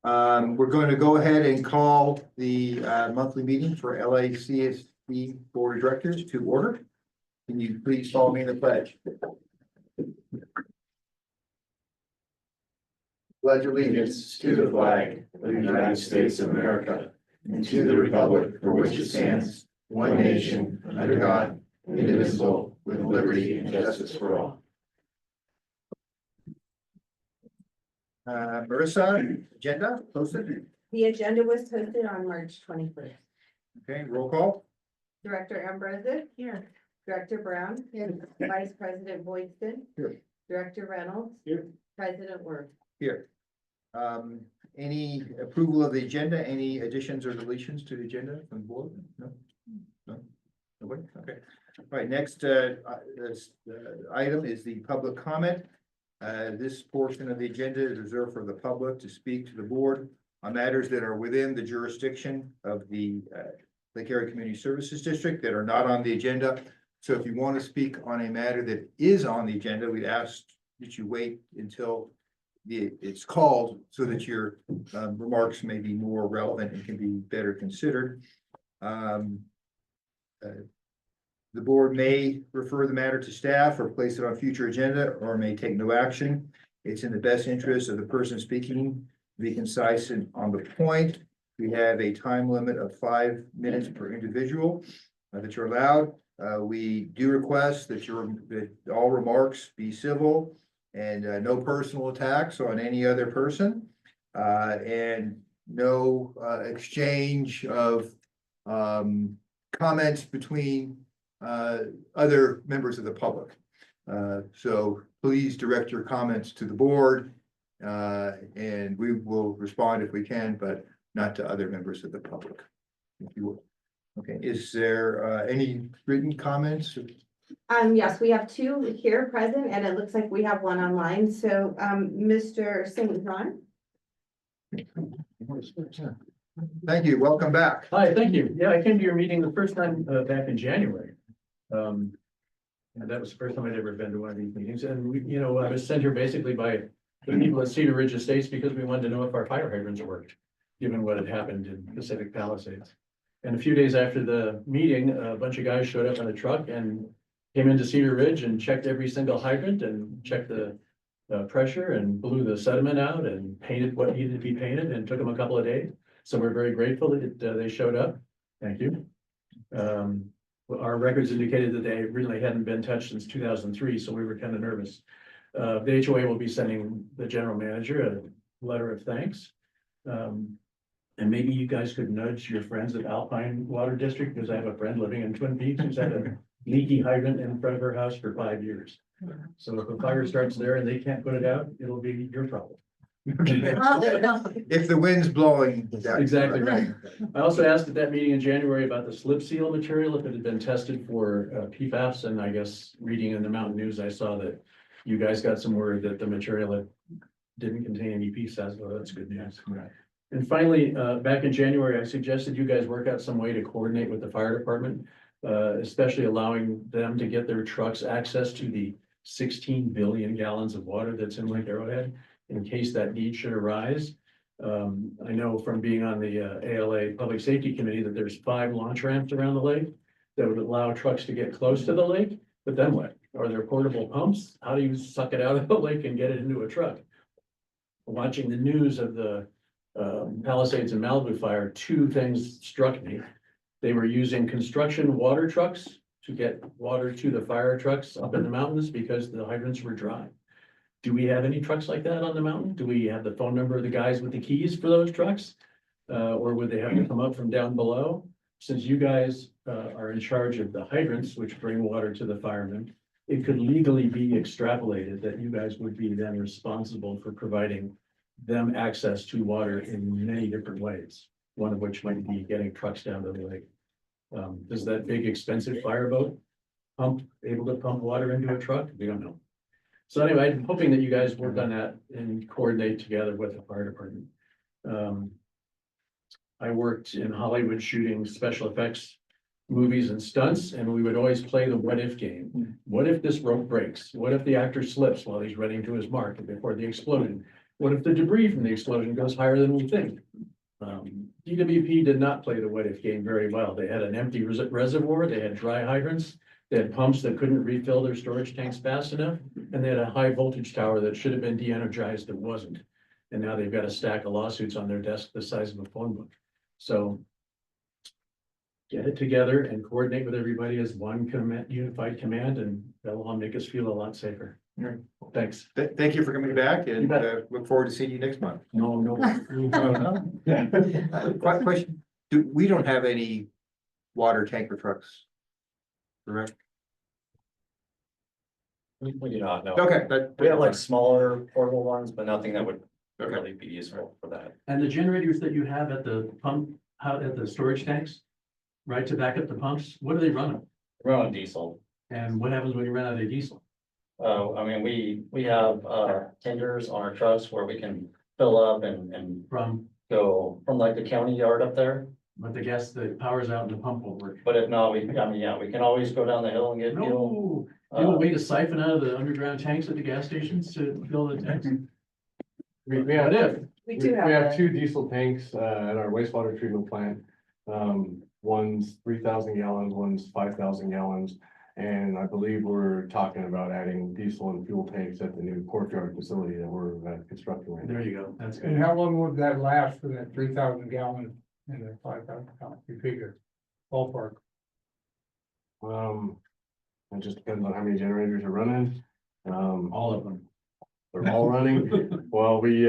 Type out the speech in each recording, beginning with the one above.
We're going to go ahead and call the monthly meeting for LACSD Board of Directors to order. Can you please follow me in the pledge? Pledge allegiance to the flag of the United States of America and to the republic for which it stands, one nation, under God, indivisible, with liberty and justice for all. Marissa, agenda posted. The agenda was posted on March 21st. Okay, roll call. Director Ambrose. Here. Director Brown. Here. Vice President Boydston. Here. Director Reynolds. Here. President Worth. Here. Any approval of the agenda? Any additions or deletions to the agenda from the board? No? No? Nobody? Okay. All right, next item is the public comment. This portion of the agenda is reserved for the public to speak to the board on matters that are within the jurisdiction of the Lake Area Community Services District that are not on the agenda. So if you want to speak on a matter that is on the agenda, we'd ask that you wait until it's called so that your remarks may be more relevant and can be better considered. The board may refer the matter to staff or place it on future agenda or may take no action. It's in the best interest of the person speaking to be concise and on the point. We have a time limit of 5 minutes per individual that you're allowed. We do request that all remarks be civil and no personal attacks on any other person and no exchange of comments between other members of the public. So please direct your comments to the board and we will respond if we can, but not to other members of the public, if you would. Okay, is there any written comments? Yes, we have two here present and it looks like we have one online. So Mr. St. John. Thank you. Welcome back. Hi, thank you. Yeah, I came to your meeting the first time back in January. And that was the first time I'd ever been to one of these meetings. And we, I was sent here basically by the people at Cedar Ridge Estates because we wanted to know if our fire hydrants worked, given what had happened in Pacific Palisades. And a few days after the meeting, a bunch of guys showed up on a truck and came into Cedar Ridge and checked every single hydrant and checked the pressure and blew the sediment out and painted what needed to be painted, and took them a couple of days. So we're very grateful that they showed up. Thank you. Our records indicated that they really hadn't been touched since 2003, so we were kind of nervous. The HOA will be sending the general manager a letter of thanks. And maybe you guys could nudge your friends at Alpine Water District, because I have a friend living in Twin Peaks who's had a leaky hydrant in front of her house for 5 years. So if a fire starts there and they can't put it out, it'll be your problem. If the wind's blowing. Exactly right. I also asked at that meeting in January about the slip seal material, if it had been tested for PFAS, and I guess reading in the Mountain News, I saw that you guys got some word that the material didn't contain any PFAS, so that's good news. Right. And finally, back in January, I suggested you guys work out some way to coordinate with the fire department, especially allowing them to get their trucks access to the 16 billion gallons of water that's in Lake Arrowhead, in case that need should arise. I know from being on the ALA Public Safety Committee that there's 5 launch ramps around the lake that would allow trucks to get close to the lake, but then what? Are there portable pumps? How do you suck it out of the lake and get it into a truck? Watching the news of the Palisades and Malibu fire, 2 things struck me. They were using construction water trucks to get water to the fire trucks up in the mountains because the hydrants were dry. Do we have any trucks like that on the mountain? Do we have the phone number of the guys with the keys for those trucks? Or would they have to come up from down below? Since you guys are in charge of the hydrants, which bring water to the firemen, it could legally be extrapolated that you guys would be then responsible for providing them access to water in many different ways. One of which might be getting trucks down to the lake. Does that big expensive fireboat able to pump water into a truck? We don't know. So anyway, I'm hoping that you guys work on that and coordinate together with the fire department. I worked in Hollywood shooting special effects movies and stunts, and we would always play the what if game. What if this rope breaks? What if the actor slips while he's running to his mark before the explosion? What if the debris from the explosion goes higher than we think? DWP did not play the what if game very well. They had an empty reservoir, they had dry hydrants, they had pumps that couldn't refill their storage tanks fast enough, and they had a high voltage tower that should have been de-energized that wasn't. And now they've got a stack of lawsuits on their desk the size of a phone book. So get it together and coordinate with everybody as one unified command, and that'll all make us feel a lot safer. Right. Thanks. Thank you for coming back, You and bet. look forward to seeing you next month. No. Question, we don't have any water tanker trucks, correct? We do not know. Okay, We have like smaller portable ones, but nothing that would okay. really be useful for that. And the generators that you have at the pump, out at the storage tanks, right, to back up the pumps, what are they running? We're on diesel. And what happens when you run out of diesel? I mean, we have tenders on our trucks where we can fill up and From, go from like the county yard up there. but the gas, the power's out and the pump won't work. But if not, we can always go down the hill and get fuel. No, you have a way to siphon out of the underground tanks at the gas stations to fill the tanks? We What have, if? We we do have have that. 2 diesel tanks, at our wastewater treatment plant. One's 3,000 gallons, one's 5,000 gallons. And I believe we're talking about adding diesel and fuel tanks at the new courtyard facility that we're constructing right now. There you go, that's And good. how long would that last for that 3,000 gallon and the 5,000 gallon, you figure, ballpark? It just depends on how many generators are running. All of them. They're all running. Well, we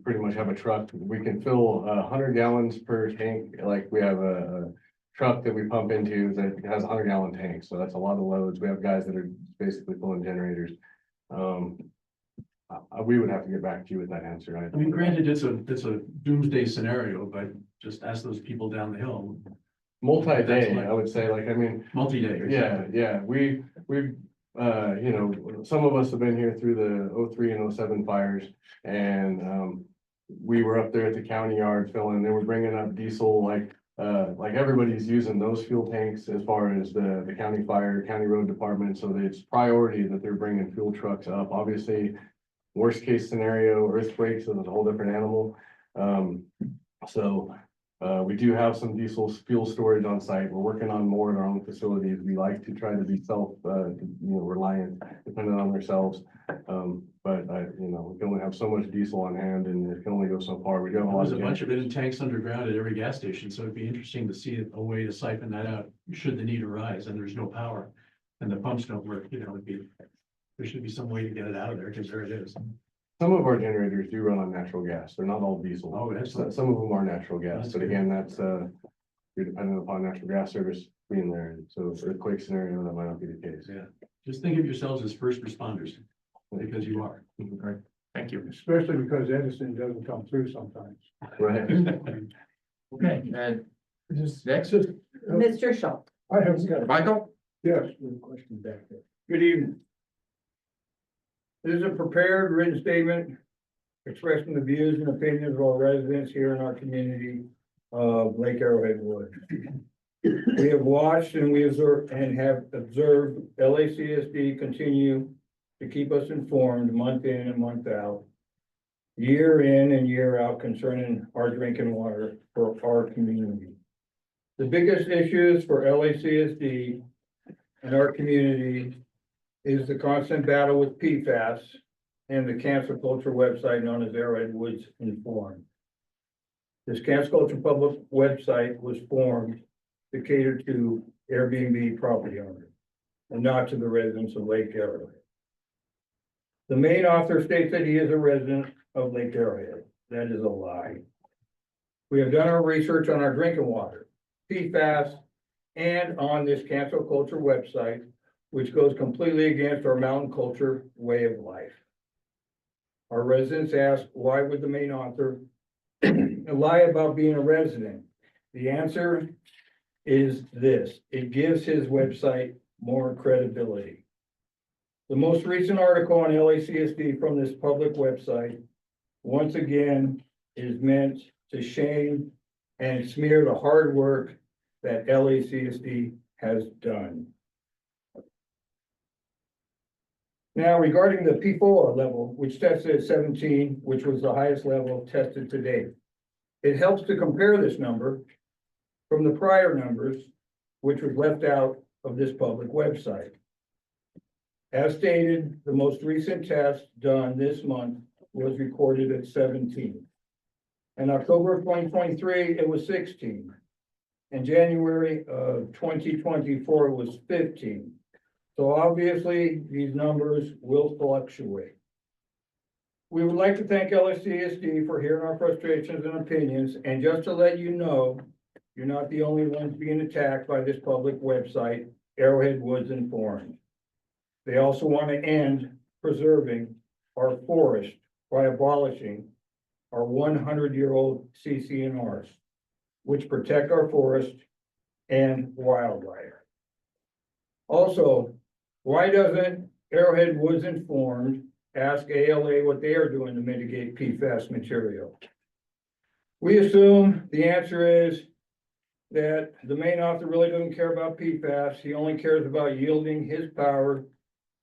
pretty much have a truck. We can fill 100 gallons per tank. Like we have a truck that we pump into that has 100-gallon tanks. So that's a lot of loads. We have guys that are basically pulling generators. We would have to get back to you with that answer. I mean, granted, it's a doomsday scenario, but just ask those people down the hill, Multi-day, I would say, like, I mean, multi-day. or yeah, we've, some of us have been here through the 03 and 07 fires. And, we were up there at the county yard filling, they were bringing up diesel, like everybody's using those fuel tanks as far as the county fire, county road department. So that it's priority that they're bringing fuel trucks up. Obviously, worst case scenario, earthquakes is a whole different animal. We do have some diesel fuel storage on site. We're working on more in our own facilities. We like to try to be reliant, dependent on ourselves. We can only have so much diesel on hand and it can only go so far. We do have a lot There's of a bunch of it in generators. tanks underground at every gas station, so it'd be interesting to see a way to siphon that out, should the need arise and there's no power. And the pumps don't work, there should be some way to get it out of there, because there it is. Some of our generators do run on natural gas. They're not all diesel. Oh, excellent. Some of them are natural gas, That's but good. again, that's, you're dependent upon natural gas service being there. So earthquake scenario, that might not be the case. Yeah, just think of yourselves as first responders, because you are. Great. Thank you. Especially because Edison doesn't come through sometimes. Right. Okay, and next, Mr. Schultz. I have, Michael? yes, one question back there. Good evening. This is a prepared written statement expressing the views and opinions of all residents here in our community of Lake Arrowhead Woods. We have watched and we observed and have observed LACSD continue to keep us informed month in and month out, year in and year out concerning our drinking water for our community. The biggest issues for LACSD and our community is the constant battle with PFAS and the cancel culture website known as Arrowhead Woods Informed. This cancel culture public website was formed to cater to Airbnb property owners and not to the residents of Lake Arrowhead. The main author states that he is a resident of Lake Arrowhead. That is a lie. We have done our research on our drinking water, PFAS, and on this cancel culture website, which goes completely against our mountain culture way of life. Our residents ask, why would the main author lie about being a resident? The answer is this: it gives his website more credibility. The most recent article on LACSD from this public website, once again, is meant to shame and smear the hard work that LACSD has done. Now regarding the PFOA level, which tested at 17, which was the highest level tested to date. It helps to compare this number from the prior numbers, which was left out of this public website. As stated, the most recent test done this month was recorded at 17. In October of 2023, it was 16. In January of 2024, it was 15. So obviously, these numbers will fluctuate. We would like to thank LACSD for hearing our frustrations and opinions, and just to let you know, you're not the only ones being attacked by this public website. Arrowhead was informed. They also want to end preserving our forest by abolishing our 100-year-old CCNRs, which protect our forest and wildlife. Also, why doesn't Arrowhead was informed ask ALA what they are doing to mitigate PFAS material? We assume the answer is that the main author really doesn't care about PFAS. He only cares about yielding his power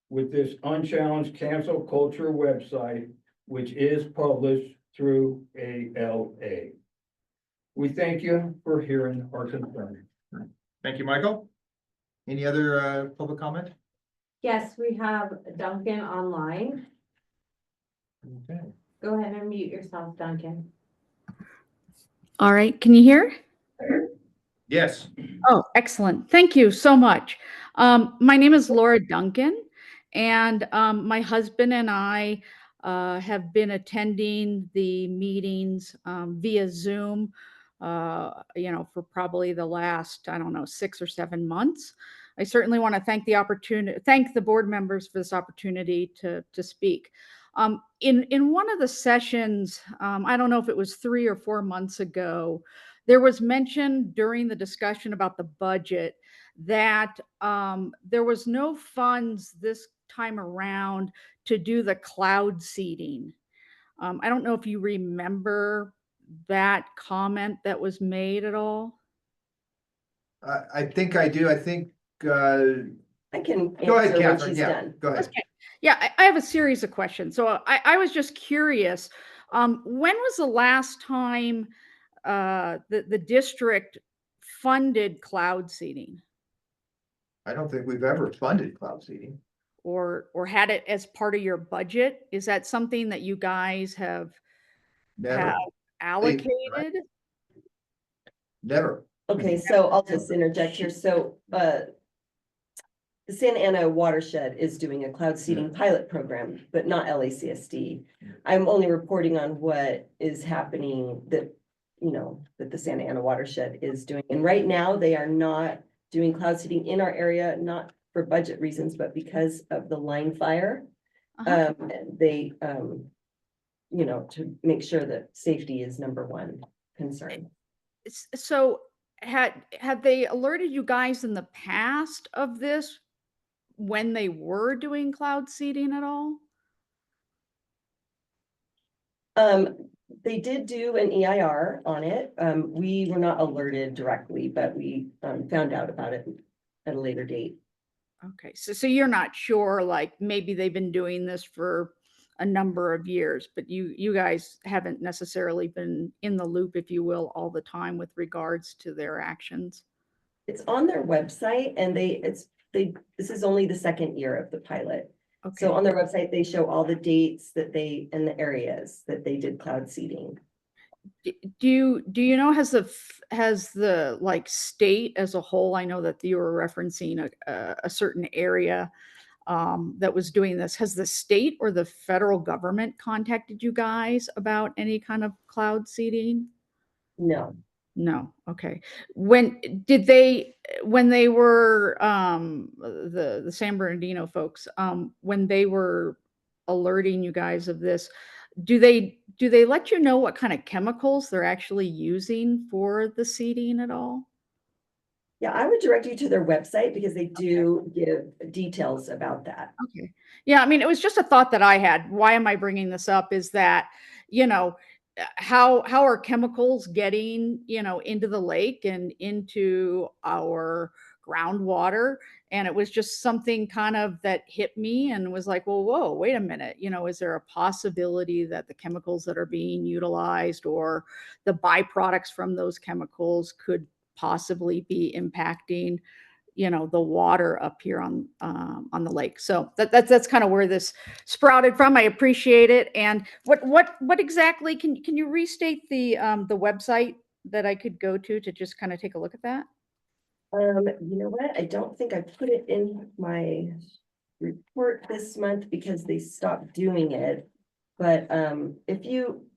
with this unchallenged cancel culture website, which is published through ALA. We thank you for hearing our concern. Thank you, Michael. Any other public comment? Yes, we have Duncan online. Okay. Go ahead and mute yourself, Duncan. All right, can you hear? Yes. Oh, excellent. Thank you so much. My name is Laura Duncan, and my husband and I have been attending the meetings via Zoom, for probably the last, 6 or 7 months. I certainly want to thank the board members for this opportunity to speak. In one of the sessions, I don't know if it was 3 or 4 months ago, there was mention during the discussion about the budget that there was no funds this time around to do the cloud seeding. I don't know if you remember that comment that was made at all. I think I do. I think, uh, I can go ahead, answer when Catherine. she's Yeah, done. go ahead. Okay. Yeah, I have a series of questions. So I was just curious, when was the last time the district funded cloud seeding I don't think we've ever funded cloud seeding. or had it as part of your budget? Is that something that you guys have Never, allocated? never. Okay, so I'll just interject here. So, the Santa Ana watershed is doing a cloud seeding pilot program, but not LACSD. I'm only reporting on what is happening that the Santa Ana watershed is doing. And right now, they are not doing cloud seeding in our area, not for budget reasons, but because of the line fire. Uh-huh. They, to make sure that safety is number one concern. So had they alerted you guys in the past of this when they were doing cloud seeding at all? They did do an EIR on it. We were not alerted directly, but we found out about it at a later date. Okay, so you're not sure, like maybe they've been doing this for a number of years, but you guys haven't necessarily been in the loop, if you will, all the time with regards to their actions. It's on their website, and this is only the second year of the pilot. Okay. So on their website, they show all the dates and the areas that they did cloud seeding. Do you know, has the like state as a whole, I know that you were referencing a certain area that was doing this. Has the state or the federal government contacted you guys about any kind of cloud seeding? No. No. Okay. When they were the San Bernardino folks, when they were alerting you guys of this, do they let you know what kind of chemicals they're actually using for the seeding at all? Yeah, I would direct you to their website because they do give details about that. Okay. Yeah, I mean, it was just a thought that I had. Why am I bringing this up? Is that, how are chemicals getting, into the lake and into our groundwater. And it was just something kind of that hit me and was like, well, whoa, wait a minute. Is there a possibility that the chemicals that are being utilized or the byproducts from those chemicals could possibly be impacting the water up here on the lake? So that's kind of where this sprouted from. I appreciate it. And what exactly can you restate the website that I could go to just kind of take a look at that? You know what? I don't think I put it in my report this month because they stopped doing it. But if you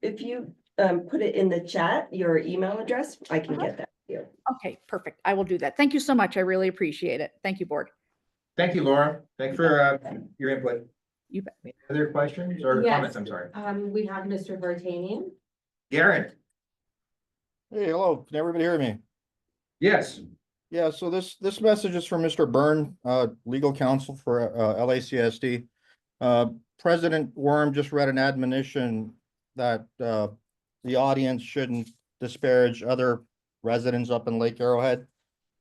put it in the chat, your email address, I can get that to you. Okay, perfect. I will do that. Thank you so much. I really appreciate it. Thank you, board. Thank you, Laura. Thanks for your input. You bet. Any other questions or Yes. comments? I'm sorry. We have Mr. Vartanian. Garrett? Hey, hello, can everybody hear me? Yes. Yeah, so this message is from Mr. Byrne, legal counsel for LACSD. President Worm just read an admonition that the audience shouldn't disparage other residents up in Lake Arrowhead.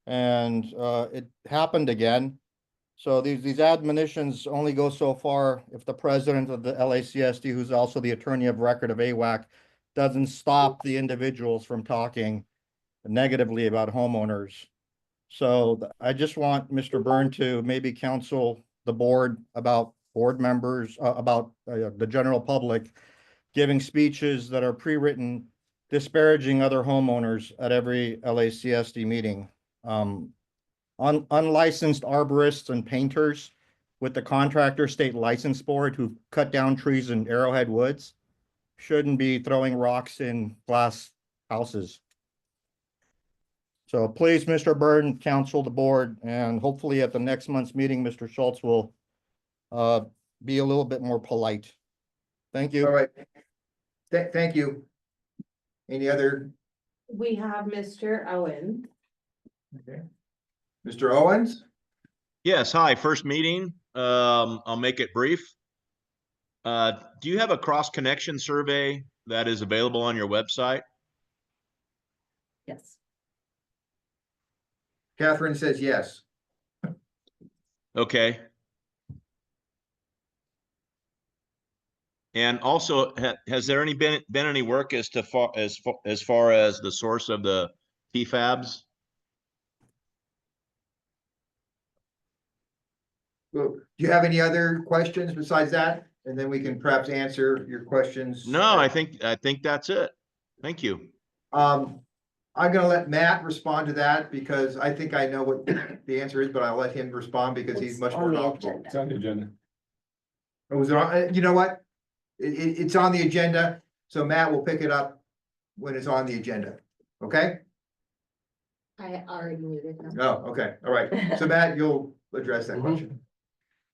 And it happened again. So these admonitions only go so far if the president of the LACSD, who's also the attorney of record of AWAC, doesn't stop the individuals from talking negatively about homeowners. So I just want Mr. Byrne to maybe counsel the board about board members, about the general public giving speeches that are pre-written disparaging other homeowners at every LACSD meeting. Unlicensed arborists and painters with the contractor state license board who cut down trees in Arrowhead Woods shouldn't be throwing rocks in glass houses. So please, Mr. Byrne, counsel the board, and hopefully at the next month's meeting, Mr. Schultz will be a little bit more polite. Thank you. All right. Thank you. Any other? We have Mr. Owen. Okay. Mr. Owens? Yes, hi, first meeting. I'll make it brief. Do you have a cross-connection survey that is available on your website? Yes. Catherine says yes. Okay. And also, has there been any work as far as the source of the PFAS? Well, do you have any other questions besides that? And then we can perhaps answer your questions. No, I think that's it. Thank you. I'm gonna let Matt respond to that because I think I know what the answer is, but I'll let him respond because he's much more knowledgeable. It's on the agenda. Oh, was it on, you know what? It's on the agenda, so Matt will pick it up when it's on the agenda, okay? I already muted him. Oh, okay, all right. So Matt, you'll address that question.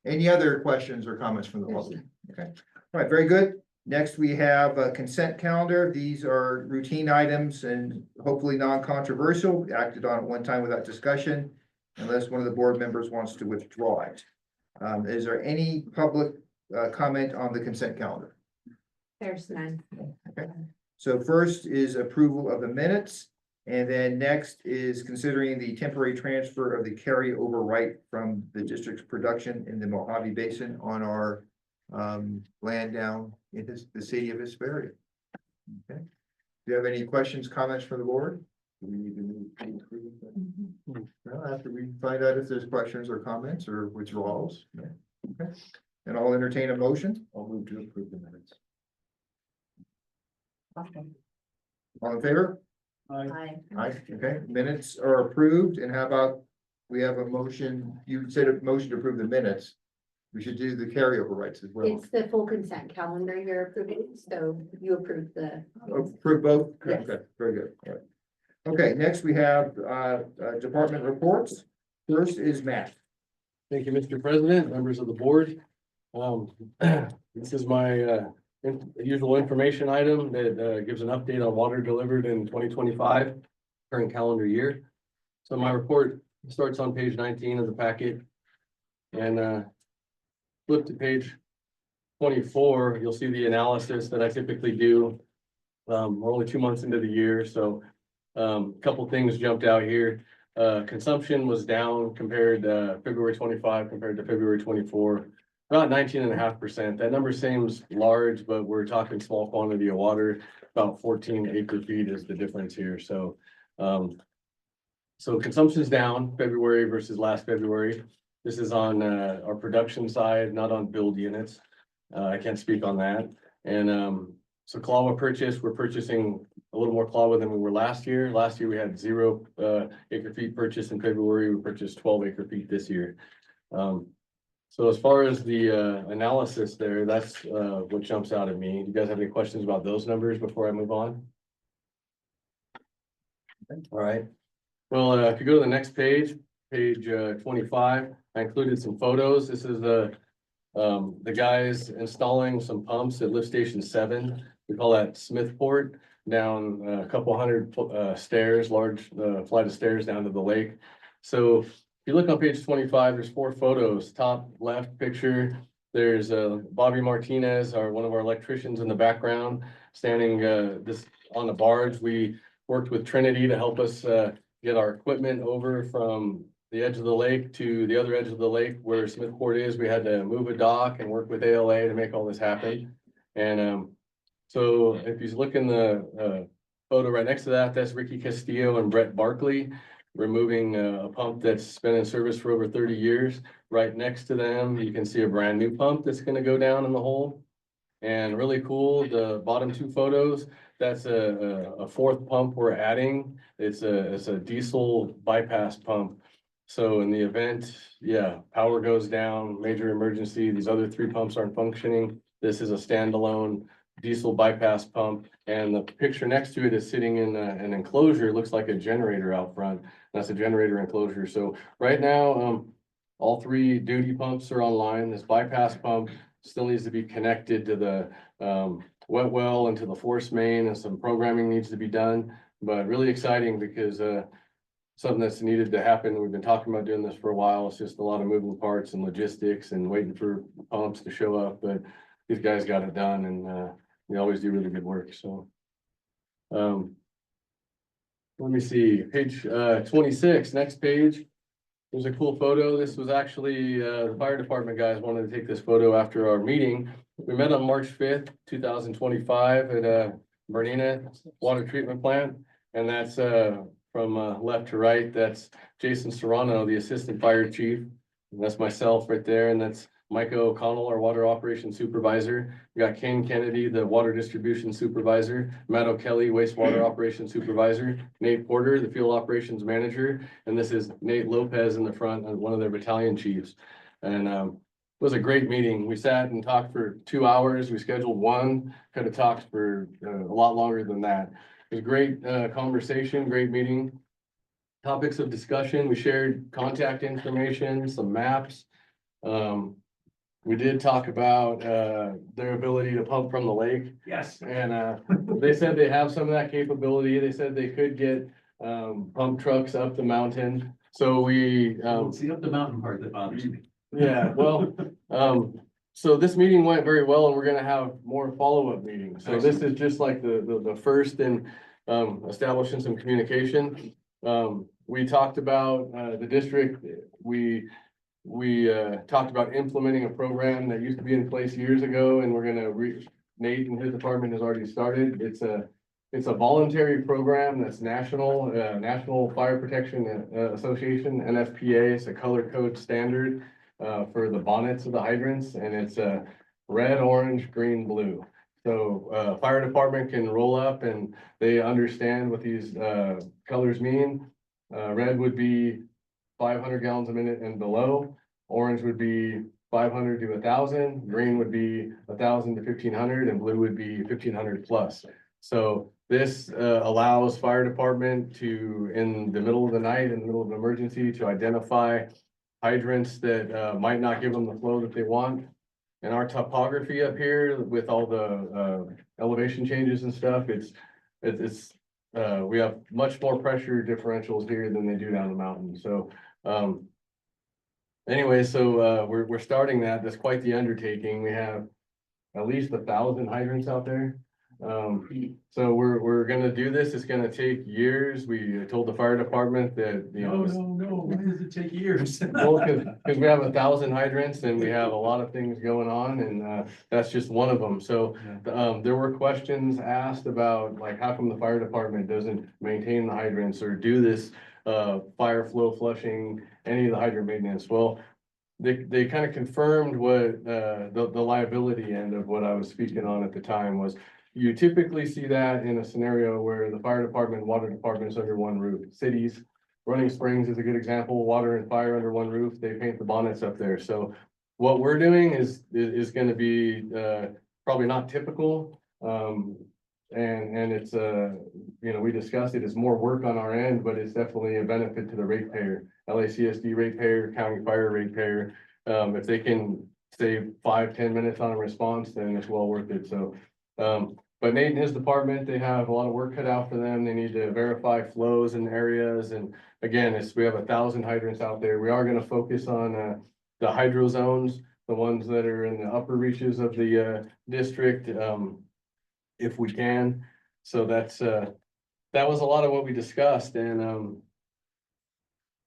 Any other questions or comments from the public? Okay, all right, very good. Next, we have a consent calendar. These are routine items and hopefully non-controversial, acted on at one time without discussion, unless one of the board members wants to withdraw it. Is there any public comment on the consent calendar? There's none. Okay, so first is approval of the minutes, and then next is considering the temporary transfer of the carryover right from the district's production in the Mojave Basin on our land down in the city of Hesperia. Okay, do you have any questions, comments from the board? Do we need to move? Well, after we find out if there's questions or comments or withdrawals. Yeah. Okay, and I'll entertain a motion. I'll move to approve the minutes. All in favor? Aye. Aye, okay, minutes are approved, and how about, we have a motion, you said a motion to approve the minutes. We should do the carryover rights as well. It's the full consent calendar you're approving, so you approve the. Approve both? Yes. Okay, very good. All right. Okay, next we have department reports. First is Matt. Thank you, Mr. President, members of the board. This is my usual information item that gives an update on water delivered in 2025, current calendar year. So my report starts on page 19 of the packet. And flip to page 24, you'll see the analysis that I typically do. We're only 2 months into the year, so a couple things jumped out here. consumption was down compared to February 25 compared to February 24. About 19.5%. That number seems large, but we're talking small quantity of water. About 14 acre feet is the difference here. So consumption's down February versus last February. This is on our production side, not on build units. I can't speak on that. And so Clawa purchase, we're purchasing a little more Clawa than we were last year. Last year we had 0 acre feet purchased in February. We purchased 12 acre feet this year. So as far as the analysis there, that's what jumps out at me. Do you guys have any questions about those numbers before I move on? All right. Well, if you go to the next page, page 25, I included some photos. This is the guys installing some pumps at lift station 7. We call that Smithport, down a couple hundred stairs, large flight of stairs down to the lake. So if you look on page 25, there's 4 photos. Top left picture, there's Bobby Martinez, one of our electricians in the background, standing this on the barge. We worked with Trinity to help us get our equipment over from the edge of the lake to the other edge of the lake where Smithport is. We had to move a dock and work with ALA to make all this happen. And so if you look in the photo right next to that, that's Ricky Castillo and Brett Barkley removing a pump that's been in service for over 30 years. Right next to them, you can see a brand new pump that's going to go down in the hole. And really cool, the bottom 2 photos, that's a 4th pump we're adding. It's a diesel bypass pump. So in the event, power goes down, major emergency, these other 3 pumps aren't functioning. This is a standalone diesel bypass pump. And the picture next to it is sitting in an enclosure. It looks like a generator out front. That's a generator enclosure. So right now, all 3 duty pumps are online. This bypass pump still needs to be connected to the wet well and to the force main, and some programming needs to be done. But really exciting because something that's needed to happen. We've been talking about doing this for a while. It's just a lot of moving parts and logistics and waiting for pumps to show up. But these guys got it done, and they always do really good work. So let me see, page 26, next page. There's a cool photo. This was actually the fire department guys wanted to take this photo after our meeting. We met on March 5th, 2025 at Bernina Water Treatment Plant. And that's from left to right. That's Jason Serrano, the Assistant Fire Chief. And that's myself right there. And that's Micah O'Connell, our Water Operations Supervisor. We got Kane Kennedy, the Water Distribution Supervisor. Matt O'Kelly, Wastewater Operations Supervisor. Nate Porter, the Field Operations Manager. And this is Nate Lopez in the front, one of their battalion chiefs. And it was a great meeting. We sat and talked for 2 hours. We scheduled 1, could have talked for a lot longer than that. It was a great conversation, great meeting. Topics of discussion, we shared contact information, some maps. We did talk about their ability to pump from the lake. Yes. And they said they have some of that capability. They said they could get pump trucks up the mountain. So we It's the up the mountain part that bothers me. yeah, well, so this meeting went very well, and we're gonna have more follow-up meetings. So this is just like the first in establishing some communication. We talked about the district. We talked about implementing a program that used to be in place years ago, and we're gonna Nate and his department has already started. It's a voluntary program that's national, National Fire Protection Association, NFPA. It's a color code standard for the bonnets of the hydrants, and it's red, orange, green, blue. So fire department can roll up and they understand what these colors mean. Red would be 500 gallons a minute and below. Orange would be 500 to 1,000. Green would be 1,000 to 1,500, and blue would be 1,500 plus. So this allows fire department to, in the middle of the night, in the middle of an emergency, to identify hydrants that might not give them the flow that they want. And our topography up here with all the elevation changes and stuff, we have much more pressure differentials here than they do down the mountain. So anyway, so we're starting that. That's quite the undertaking. We have at least 1,000 hydrants out there. So we're gonna do this. It's gonna take years. We told the fire department that, you know. No, why does it take years? Well, cause we have 1,000 hydrants and we have a lot of things going on and, that's just one of them. So, there were questions asked about like, how come the fire department doesn't maintain the hydrants or do this, fire flow flushing, any of the hydrant maintenance? Well, they kind of confirmed what, the liability end of what I was speaking on at the time was. You typically see that in a scenario where the fire department, water department is under one roof. Cities, Running Springs is a good example, water and fire under one roof, they paint the bonnets up there. So what we're doing is gonna be, probably not typical. And it's, you know, we discussed it as more work on our end, but it's definitely a benefit to the ratepayer, LACSD ratepayer, county fire ratepayer. If they can save 5-10 minutes on a response, then it's well worth it. So, but Nate and his department, they have a lot of work cut out for them. They need to verify flows in areas. And again, we have 1,000 hydrants out there. We are gonna focus on, the hydro zones, the ones that are in the upper reaches of the, district, if we can. So that was a lot of what we discussed and,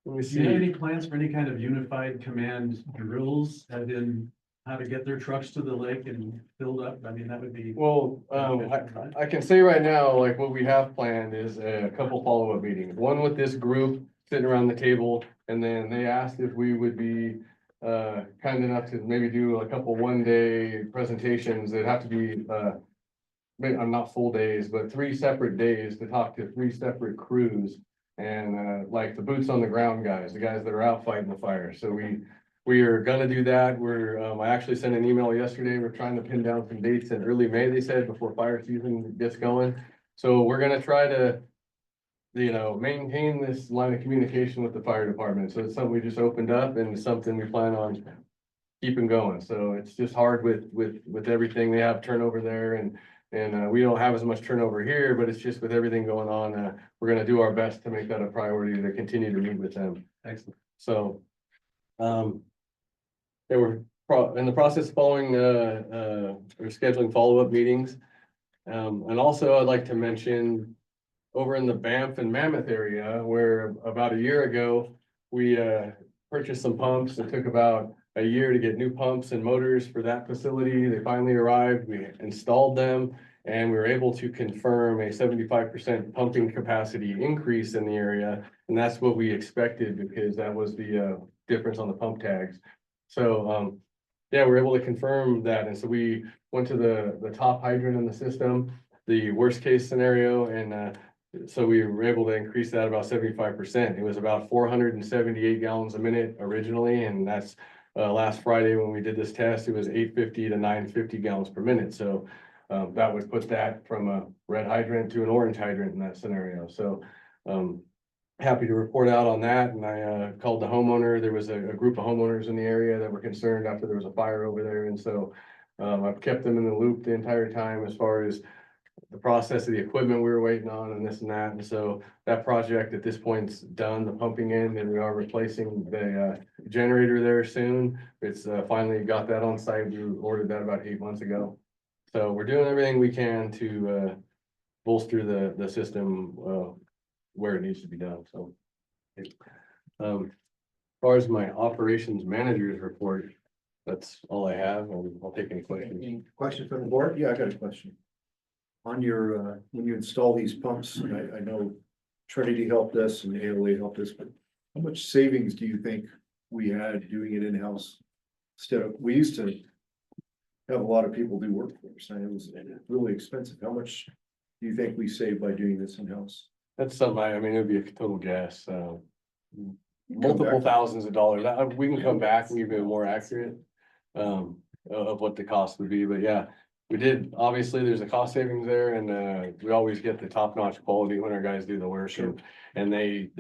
let me Do you have see. any plans for any kind of unified command drills, as in how to get their trucks to the lake and filled up? I mean, that would be. Well, I can say right now, like what we have planned is a couple follow-up meetings, one with this group sitting around the table. And then they asked if we would be, kind enough to maybe do a couple one-day presentations. They'd have to be, maybe not full days, but 3 separate days to talk to 3 separate crews. And, like the boots on the ground guys, the guys that are out fighting the fire. So we are gonna do that. I actually sent an email yesterday. We're trying to pin down some dates in early May, they said, before fire season gets going. So we're gonna try to, you know, maintain this line of communication with the fire department. So it's something we just opened up and something we plan on keeping going. So it's just hard with everything. They have turnover there and we don't have as much turnover here, but it's just with everything going on, we're gonna do our best to make that a priority to continue to meet with them. Excellent. So, they were in the process of following, or scheduling follow-up meetings. And also I'd like to mention over in the Banff and Mammoth area where about a year ago, we, purchased some pumps. It took about a year to get new pumps and motors for that facility. They finally arrived, we installed them, and we were able to confirm a 75% pumping capacity increase in the area. And that's what we expected because that was the difference on the pump tags. So, yeah, we're able to confirm that. And so we went to the top hydrant in the system, the worst case scenario, and so we were able to increase that about 75%. It was about 478 gallons a minute originally, and that's last Friday when we did this test, it was 850 to 950 gallons per minute. So that would put that from a red hydrant to an orange hydrant in that scenario. So happy to report out on that. And I called the homeowner. There was a group of homeowners in the area that were concerned after there was a fire over there. And so I've kept them in the loop the entire time as far as the process of the equipment we were waiting on and this and that. And so that project at this point's done, the pumping end, and we are replacing the generator there soon. It's finally got that on site. We ordered that about 8 months ago. So we're doing everything we can to bolster the system where it needs to be done. So as far as my operations manager's report, that's all I have. I'll take any questions. Any questions from the board? Yeah, I got a question. On your, when you install these pumps, and I know Trinity helped us and AOA helped us, but how much savings do you think we had doing it in-house? Instead of, we used to have a lot of people do work for us, and it was really expensive. How much do you think we saved by doing this in-house? That's something, I mean, it'd be a total guess, multiple thousands of dollars. We can come back and give you a more accurate of what the cost would be, but yeah. We did, obviously, there's a cost savings there and we always get the top-notch quality when our guys do the work. And they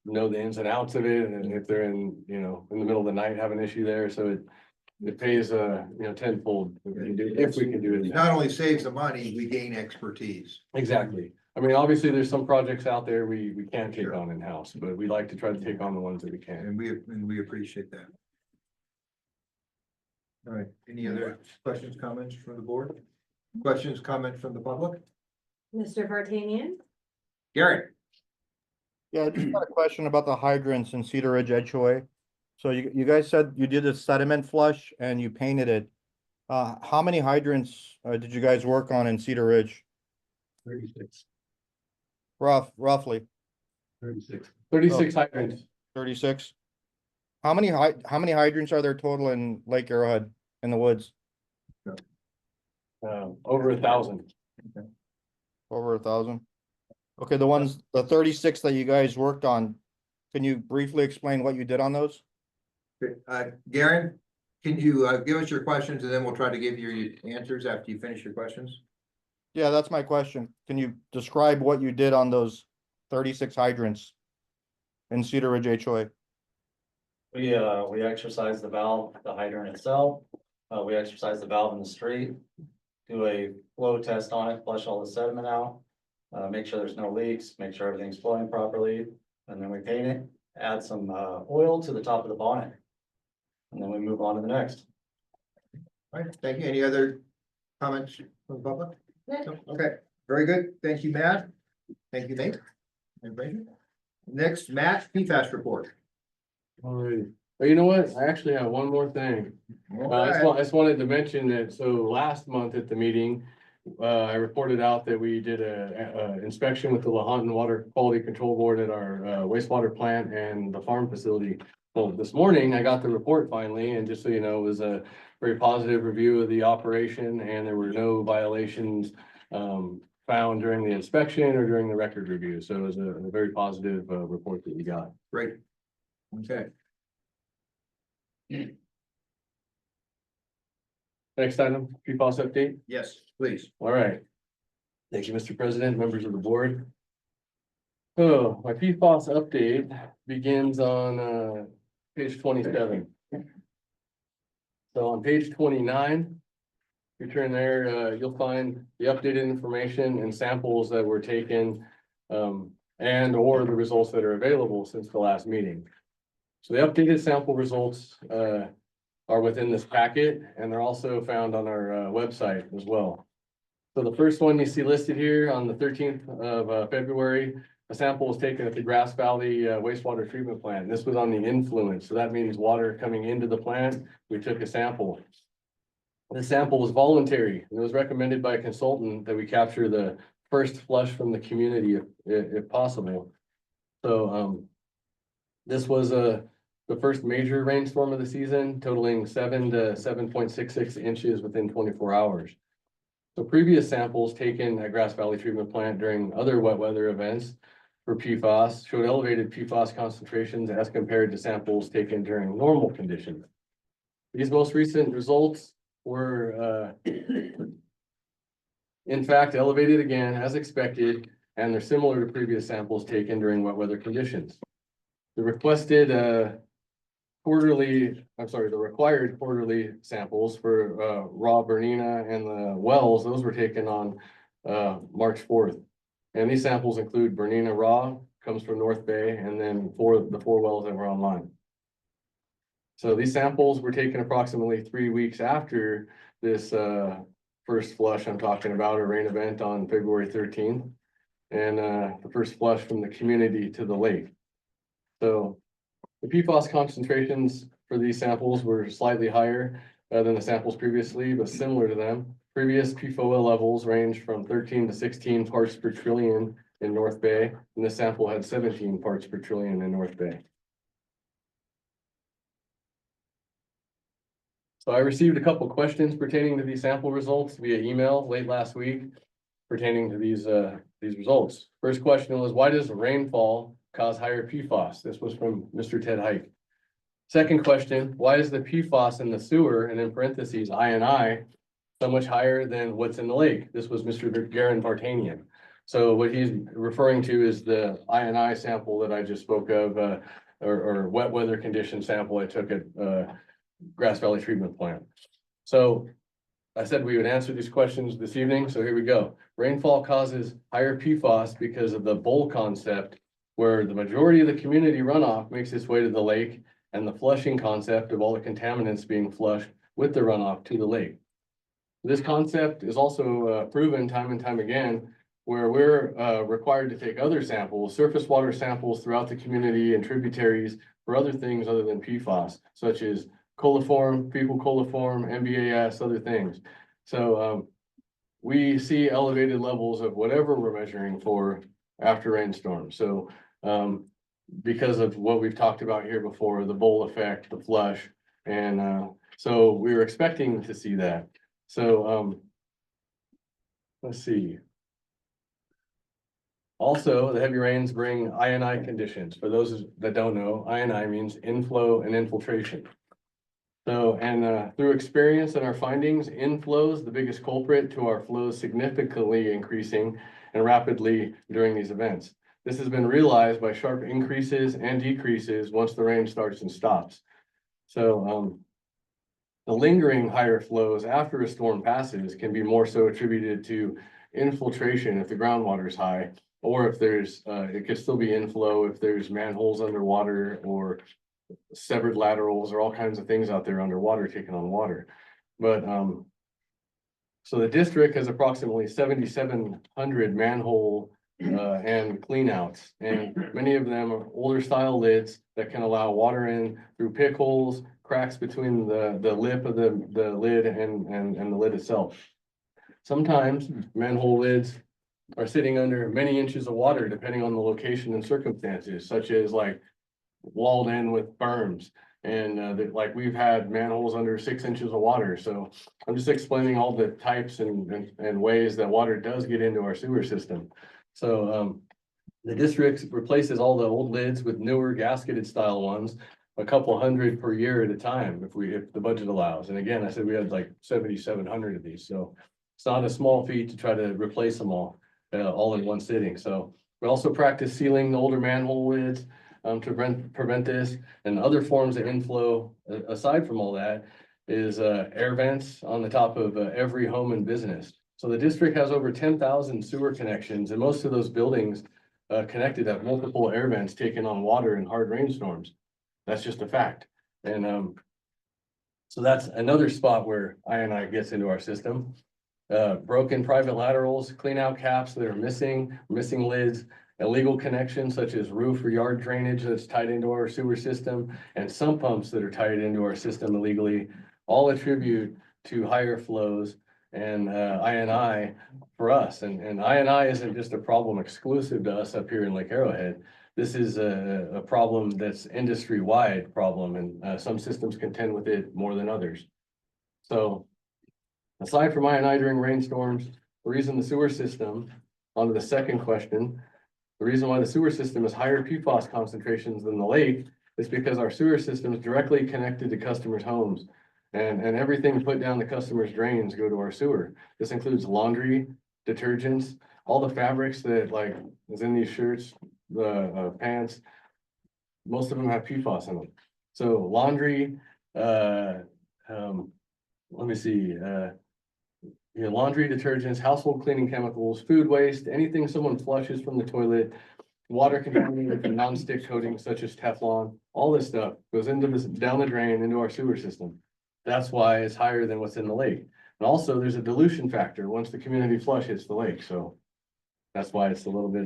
know the ins and outs of it, and if they're in the middle of the night have an issue there, so it pays tenfold if we can do it. It not only saves the money, we gain expertise. Exactly. I mean, obviously, there's some projects out there we can't take on in-house, but we like to try to take on the ones that we can. And we appreciate that. All right, any other questions, comments from the board? Questions, comments from the public? Mr. Vartanian? Garrett? Yeah, I just got a question about the hydrants in Cedar Ridge HOA. So you guys said you did a sediment flush and you painted it. How many hydrants did you guys work on in Cedar Ridge? 36. Roughly 36 hydrants, 36? How many hydrants are there total in Lake Arrowhead in the woods? over 1,000. Over 1,000? Okay, the 36 that you guys worked on, can you briefly explain what you did on those? Garen, can you give us your questions and then we'll try to give you your answers after you finish your questions? Yeah, that's my question. Can you describe what you did on those 36 hydrants in Cedar Ridge HOA? We exercise the valve, the hydrant itself. We exercise the valve in the street. Do a flow test on it, flush all the sediment out. Make sure there's no leaks, make sure everything's flowing properly. And then we paint it, add some oil to the top of the bonnet. And then we move on to the next. All right, thank you. Any other comments from the public? No? Okay, very good. Thank you, Matt. Thank you, Nate. Everybody. Next, Matt, PFAS report. Alrighty. But you know what? I actually have one more thing. I just wanted to mention that, so last month at the meeting, I reported out that we did a inspection with the Lahontan Water Quality Control Board at our wastewater plant and the farm facility. Well, this morning I got the report finally, and just so you know, it was a very positive review of the operation, and there were no violations found during the inspection or during the record review. So it was a very positive report that we got. Great. Okay. Next item, PFAS update. Yes, please. All right. Thank you, Mr. President, members of the board. So my PFAS update begins on page 27. So on page 29, if you turn there, you'll find the updated information and samples that were taken and or the results that are available since the last meeting. So the updated sample results are within this packet, and they're also found on our website as well. So the first one you see listed here on the 13th of February, a sample was taken at the Grass Valley wastewater treatment plant. This was on the influence, so that means water coming into the plant. We took a sample. The sample was voluntary, and it was recommended by a consultant that we capture the first flush from the community if possible. So this was the first major rainstorm of the season, totaling 7 to 7.66 inches within 24 hours. So previous samples taken at Grass Valley Treatment Plant during other wet weather events for PFAS showed elevated PFAS concentrations as compared to samples taken during normal conditions. These most recent results were, in fact, elevated again as expected, and they're similar to previous samples taken during wet weather conditions. The required quarterly samples for raw Bernina and the wells, those were taken on March 4th. And these samples include Bernina raw, comes from North Bay, and then the four wells that were online. So these samples were taken approximately 3 weeks after this first flush I'm talking about, a rain event on February 13th, and the first flush from the community to the lake. So the PFAS concentrations for these samples were slightly higher than the samples previously, but similar to them. Previous PFOA levels ranged from 13 to 16 parts per trillion in North Bay, and this sample had 17 parts per trillion in North Bay. So I received a couple questions pertaining to these sample results via email late last week pertaining to these results. First question was, why does rainfall cause higher PFAS? This was from Mr. Ted Hike. Second question, why is the PFAS in the sewer, and in parentheses, INI, so much higher than what's in the lake? This was Mr. Garen Vartanian. So what he's referring to is the INI sample that I just spoke of, or wet weather condition sample I took at Grass Valley Treatment Plant. So I said we would answer these questions this evening, so here we go. Rainfall causes higher PFAS because of the bowl concept, where the majority of the community runoff makes its way to the lake, and the flushing concept of all the contaminants being flushed with the runoff to the lake. This concept is also proven time and time again, where we're required to take other samples, surface water samples throughout the community and tributaries for other things other than PFAS, such as coliform, fecal coliform, MBAS, other things. So we see elevated levels of whatever we're measuring for after rainstorms. So because of what we've talked about here before, the bowl effect, the flush, and so we were expecting to see that. So let's see. Also, the heavy rains bring I&I conditions. For those that don't know, I&I means inflow and infiltration. So, and through experience and our findings, inflow is the biggest culprit to our flows significantly increasing and rapidly during these events. This has been realized by sharp increases and decreases once the rain starts and stops. So the lingering higher flows after a storm passes can be more so attributed to infiltration if the groundwater is high, or if there's, it could still be inflow if there's manholes underwater or severed laterals or all kinds of things out there underwater taking on water. But so the district has approximately 7,700 manhole and cleanouts, and many of them are older style lids that can allow water in through pick holes, cracks between the lip of the lid and the lid itself. Sometimes manhole lids are sitting under many inches of water depending on the location and circumstances, such as like walled in with berms. And like we've had manholes under 6 inches of water. So I'm just explaining all the types and ways that water does get into our sewer system. So the district replaces all the old lids with newer gasketed style ones, a couple hundred per year at a time if the budget allows. And again, I said we had like 7,700 of these. So it's not a small feat to try to replace them all in one sitting. So we also practice sealing the older manhole lids to prevent this, and other forms of inflow aside from all that is air vents on the top of every home and business. So the district has over 10,000 sewer connections, and most of those buildings connected have multiple air vents taking on water in hard rainstorms. That's just a fact. And so that's another spot where I&I gets into our system. Broken private laterals, clean out caps that are missing lids, illegal connections such as roof or yard drainage that's tied into our sewer system, and sump pumps that are tied into our system illegally, all attribute to higher flows and I&I for us. And I&I isn't just a problem exclusive to us up here in Lake Arrowhead. This is a problem that's industry-wide problem, and some systems contend with it more than others. So aside from I&I during rainstorms, the reason the sewer system, onto the second question, the reason why the sewer system has higher PFAS concentrations than the lake is because our sewer system is directly connected to customers' homes, and everything put down the customers' drains go to our sewer. This includes laundry, detergents, all the fabrics that like is in these shirts, the pants, most of them have PFAS in them. So laundry, let me see, laundry, detergents, household cleaning chemicals, food waste, anything someone flushes from the toilet, water contaminated with non-stick coating such as Teflon, all this stuff goes into this down the drain into our sewer system. That's why it's higher than what's in the lake. And also there's a dilution factor once the community flush hits the lake. So that's why it's a little bit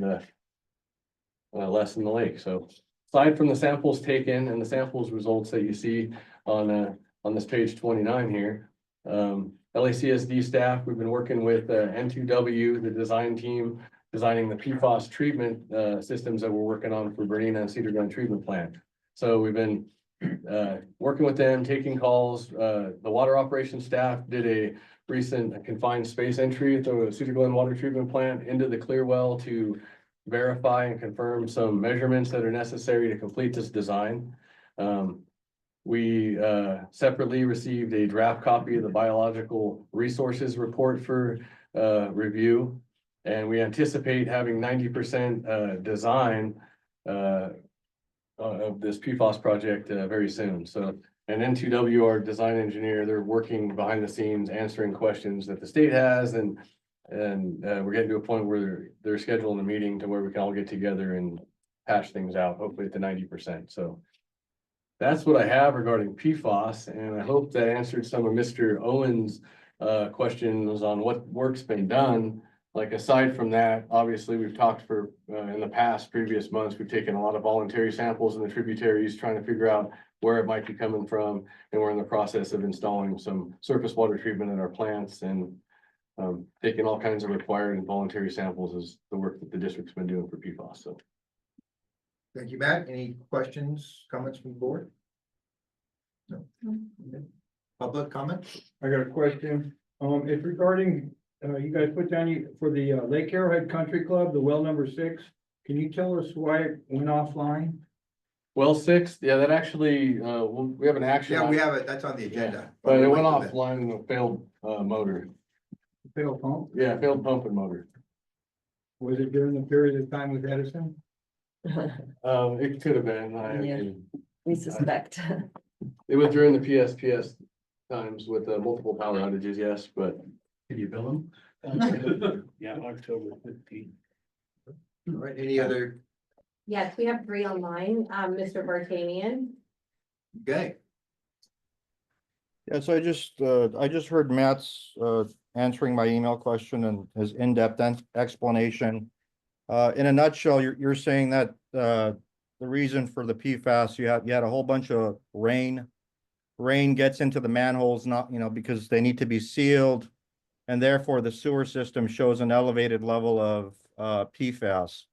less in the lake. So aside from the samples taken and the samples results that you see on this page 29 here, LACSD staff, we've been working with N2W, the design team, designing the PFAS treatment systems that we're working on for Bernina and Cedar Glen treatment plant. So we've been working with them, taking calls. The water operations staff did a recent confined space entry at the Cedar Glen water treatment plant into the clear well to verify and confirm some measurements that are necessary to complete this design. We separately received a draft copy of the biological resources report for review, and we anticipate having 90% design of this PFAS project very soon. So, and N2W, our design engineer, they're working behind the scenes answering questions that the state has, and we're getting to a point where they're scheduling a meeting to where we can all get together and hash things out, hopefully at the 90%. So that's what I have regarding PFAS, and I hope that answered some of Mr. Owen's question was on what work's been done. Like aside from that, obviously, we've talked for, in the past, previous months, we've taken a lot of voluntary samples in the tributaries, trying to figure out where it might be coming from. And we're in the process of installing some surface water treatment in our plants and taking all kinds of required and voluntary samples is the work that the district's been doing for PFAS, so. Thank you, Matt. Any questions, comments from the board? No. Okay. Public comment? I got a question. It's regarding, you guys put down for the Lake Arrowhead Country Club, the well number 6. Can you tell us why it went offline? Well, 6, yeah, that actually, we have an action. Yeah, on we it. have it. That's on the agenda. But it We'll went wait for that. offline in a failed motor. Failed pump? Yeah, failed pump and motor. Was it during the period of time with Edison? It could have been. Yeah. We suspect. It was during the PSPS times with multiple power outages, yes, but. Can you bill them? Yeah, October 15th. All right, any other? Yes, we have 3 online. Mr. Vartanian. Okay, Yeah, so I just heard Matt's, answering my email question and his in-depth explanation. In a nutshell, you're saying that, the reason for the PFAS, you had a whole bunch of rain. Rain gets into the manholes, not, because they need to be sealed. And therefore the sewer system shows an elevated level of, PFAS.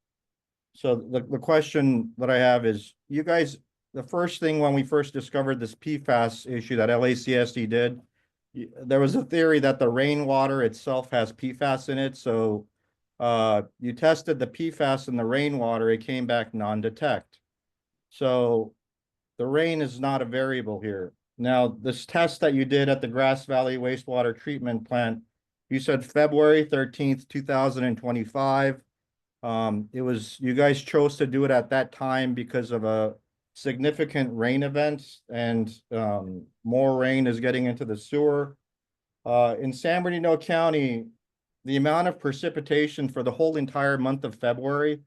So the question that I have is, you guys, the first thing when we first discovered this PFAS issue that LACSD did, there was a theory that the rainwater itself has PFAS in it. So you tested the PFAS in the rainwater, it came back non-detect. So the rain is not a variable here. Now, this test that you did at the Grass Valley Wastewater Treatment Plant, you said February 13th, 2025. You guys chose to do it at that time because of a significant rain event and more rain is getting into the sewer. In San Bernardino County, the amount of precipitation for the whole entire month of February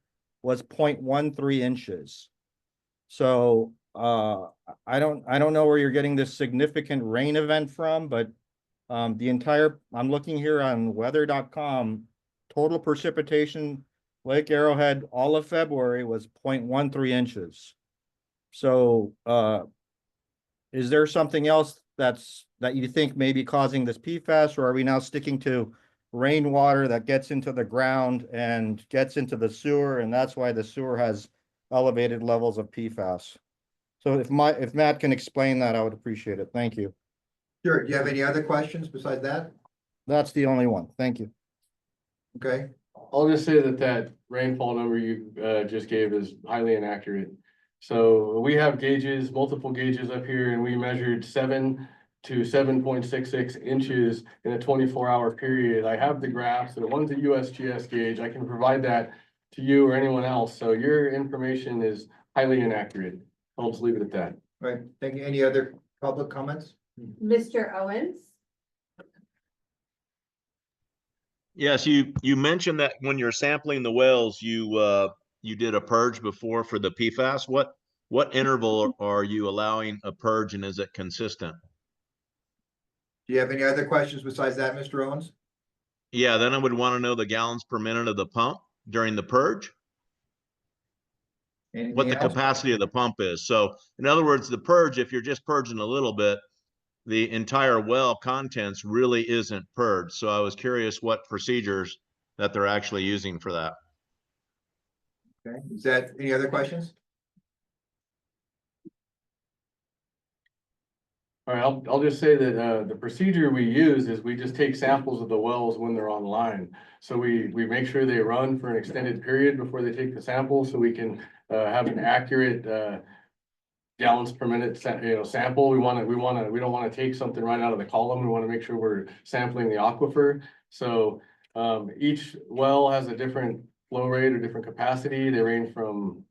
was 0.13 inches. So I don't know where you're getting this significant rain event from, but I'm looking here on weather.com, total precipitation, Lake Arrowhead, all of February was 0.13 inches. So is there something else that you think may be causing this PFAS, or are we now sticking to rainwater that gets into the ground and gets into the sewer, and that's why the sewer has elevated levels of PFAS? So if Matt can explain that, I would appreciate it. Thank you. sure. Do you have any other questions besides that? That's the only one. Thank you. Okay, I'll just say that rainfall number you just gave is highly inaccurate. So we have gauges, multiple gauges up here, and we measured 7 to 7.66 inches in a 24-hour period. I have the graphs, and one's a USGS gauge. I can provide that to you or anyone else. So your information is highly inaccurate. I'll just leave it at that. all right, thank you. Any other public comments? Mr. Owens. Yes, you mentioned that when you're sampling the wells, you did a purge before for the PFAS. What interval are you allowing a purge, and is it consistent? Do you have any other questions besides that, Mr. Owens? Yeah, then I would want to know the gallons per minute of the pump during the purge, what Anything the else? capacity of the pump is. So in other words, the purge, if you're just purging a little bit, the entire well contents really isn't purged. So I was curious what procedures that they're actually using for that. Okay, is that any other questions? All right, I'll just say that the procedure we use is we just take samples of the wells when they're online. So we make sure they run for an extended period before they take the sample, so we can have an accurate gallons per minute sample. We don't want to take something right out of the column. We want to make sure we're sampling the aquifer. So each well has a different flow rate or different capacity. They range from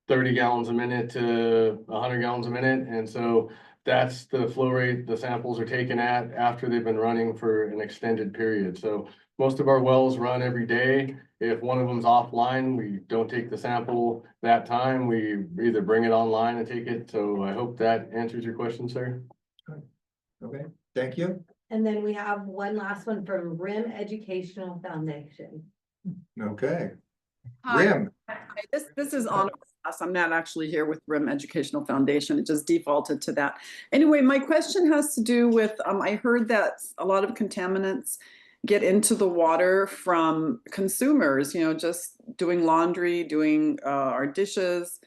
30 gallons a minute to 100 gallons a minute. And so that's the flow rate the samples are taken at after they've been running for an extended period. So most of our wells run every day. If one of them's offline, we don't take the sample that time. We either bring it online and take it. So I hope that answers your question, sir. Okay, thank you. And then we have one last one from RIM Educational Foundation. Okay. Hi. Rim, This is on us. I'm not actually here with RIM Educational Foundation. It just defaulted to that. Anyway, my question has to do with, I heard that a lot of contaminants get into the water from consumers, just doing laundry, doing our dishes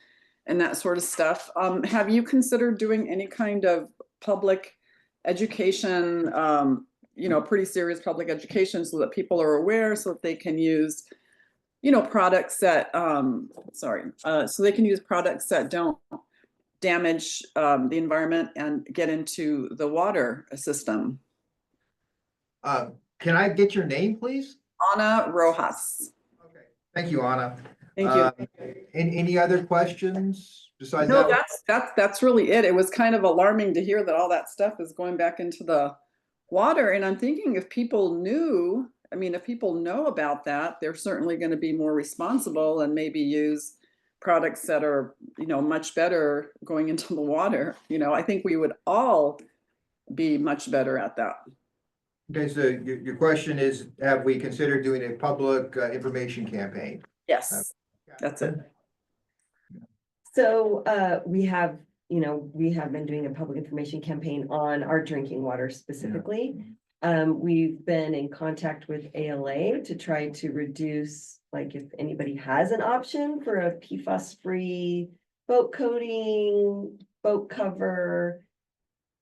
and that sort of stuff. Have you considered doing any kind of public education, pretty serious public education so that people are aware, so that they can use products that, so they can use products that don't damage the environment and get into the water system? can I get your name, please? Ana Rojas. Okay, thank you, Anna. Thank you. Any other questions besides No, that? that's really it. It was kind of alarming to hear that all that stuff is going back into the water. And I'm thinking if people knew, if people know about that, they're certainly going to be more responsible and maybe use products that are, much better going into the water. I think we would all be much better at that. Okay, so your question is, have we considered doing a public information campaign? Yes, that's it. So we have been doing a public information campaign on our drinking water specifically. We've been in contact with ALA to try to reduce, like, if anybody has an option for a PFAS-free boat coating, boat cover,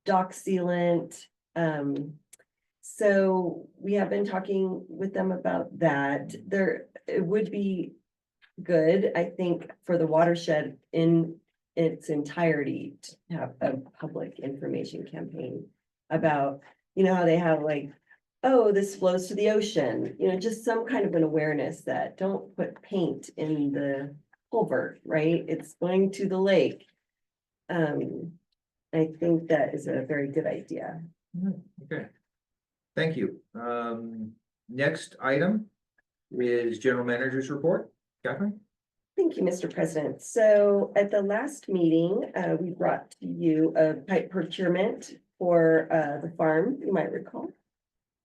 dock sealant. So we have been talking with them about that. It would be good, I think, for the watershed in its entirety to have a public information campaign about, how they have like, oh, this flows to the ocean, just some kind of an awareness that don't put paint in the culvert, right? It's going to the lake. I think that is a very good idea. Okay, thank you. Next item is General Manager's report. Catherine? Thank you, Mr. President. So at the last meeting, we brought to you a pipe procurement for the farm, you might recall.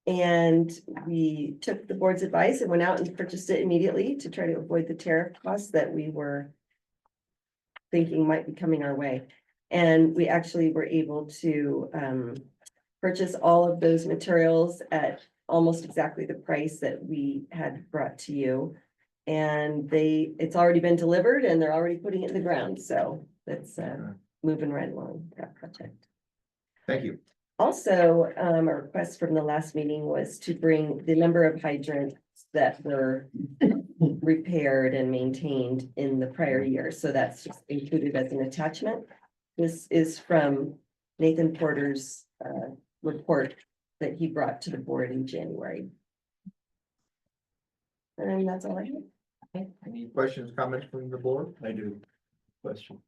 And we took the board's advice and went out and purchased it immediately to try to avoid the tariff costs that we were thinking might be coming our way. And we actually were able to purchase all of those materials at almost exactly the price that we had brought to you. And it's already been delivered and they're already putting it in the ground. So that's moving right along that project. Thank you. Also, a request from the last meeting was to bring the number of hydrants that were repaired and maintained in the prior year. So that's just included as an attachment. This is from Nathan Porter's report that he brought to the board in January. And that's all I have. Any questions, comments from the board? I do. Question.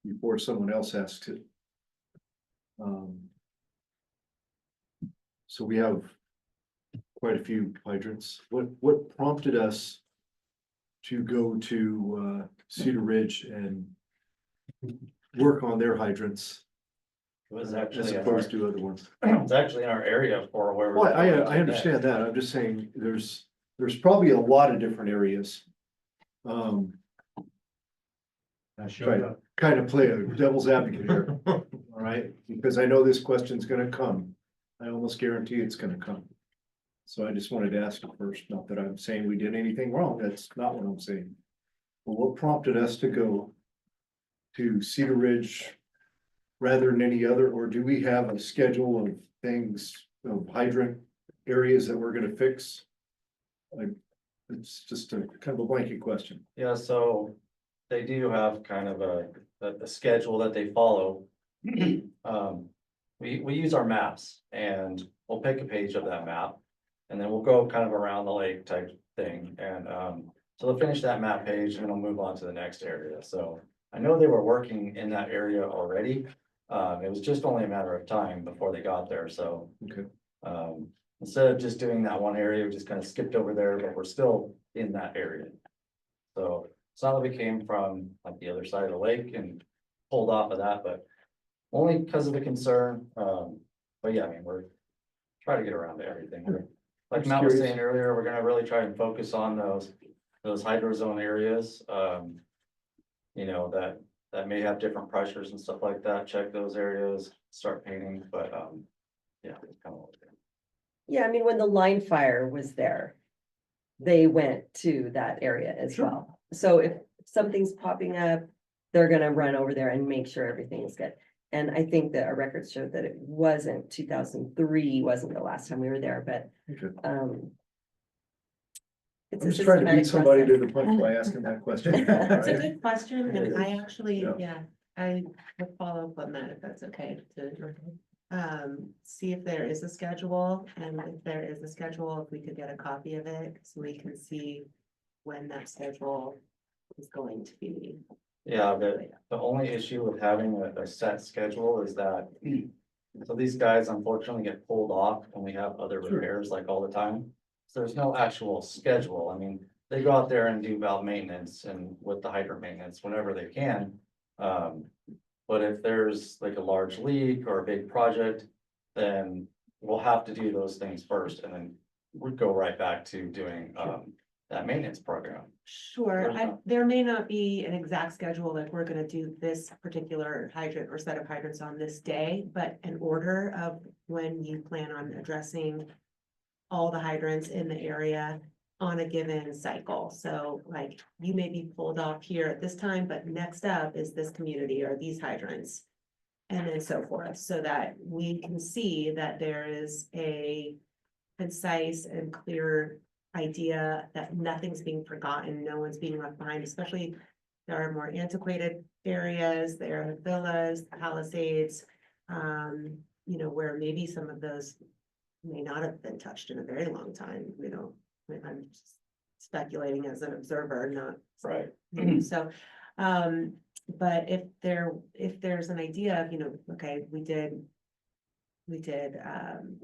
Before someone else asks it. So we have quite a few hydrants. What prompted us to go to Cedar Ridge and work on their hydrants It was as actually, opposed to other ones? it's actually in our area for where Well, we're. I going understand today. that. I'm just saying there's probably a lot of different areas. Try to kind of play a devil's advocate here, all right? Because I know this question's gonna come. I almost guarantee it's gonna come. So I just wanted to ask it first, not that I'm saying we did anything wrong, that's not what I'm saying. But what prompted us to go to Cedar Ridge rather than any other, or do we have a schedule of things, of hydrant areas that we're gonna fix? It's just a kind of a blanket question. Yeah, so they do have kind of a schedule that they follow. We use our maps and we'll pick a page of that map. And then we'll go kind of around the lake type thing. And so they'll finish that map page and we'll move on to the next area. So I know they were working in that area already. It was just only a matter of time before they got there. So Okay. instead of just doing that one area, we just kind of skipped over there, but we're still in that area. So it's not that we came from like the other side of the lake and pulled off of that, but only because of the concern, but yeah, I mean, we're trying to get around to everything. Like Just Matt was curious. saying earlier, we're gonna really try and focus on those hydro zone areas, you know, that may have different pressures and stuff like that, check those areas, start painting, but, yeah, it's kind of what we're doing. Yeah, I mean, when the line fire was there, they went to that area as Sure. well. So if something's popping up, they're gonna run over there and make sure everything is good. And I think that our records showed that it wasn't 2003 wasn't the last time we were there, but Okay. it's I'm a just trying to beat systematic somebody to process. the punch by asking that question. It's It's a good question, and I actually, Yeah. yeah, I would follow up on that if that's okay to. See if there is a schedule, and if there is a schedule, if we could get a copy of it, so we can see when that schedule is going to be. Yeah, the only issue with having a set schedule is that, so these guys unfortunately get pulled off and we have other Sure. repairs like all the time. So there's no actual schedule. I mean, they go out there and do valve maintenance and with the hydrant maintenance whenever they can. But if there's like a large leak or a big project, then we'll have to do those things first and then we'd go right back to doing, that maintenance program. Sure, There's not- there may not be an exact schedule, like we're gonna do this particular hydrant or set of hydrants on this day, but an order of when you plan on addressing all the hydrants in the area on a given cycle. So like, you may be pulled off here at this time, but next up is this community or these hydrants. And then so forth, so that we can see that there is a concise and clear idea that nothing's being forgotten, no one's being left behind, especially there are more antiquated areas, there are villas, palisades, you know, where maybe some of those may not have been touched in a very long time, you know, I'm just speculating as an observer, not. Right. So, but if there's an idea of, you know, okay, we did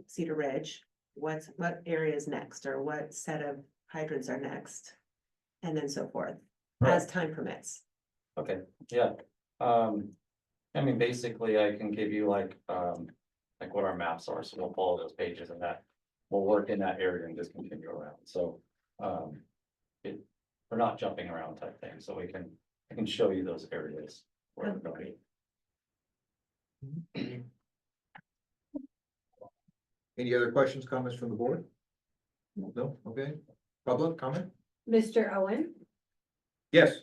Cedar Ridge, what area is next, or what set of hydrants are next? And then so forth, as time permits. Okay, yeah. I mean, basically, I can give you like what our maps are, so we'll follow those pages and that we'll work in that area and just continue around, so. We're not jumping around type thing, so I can show you those areas where we're going. Any other questions, comments from the board? No, okay, public comment? Mr. Owen? Yes.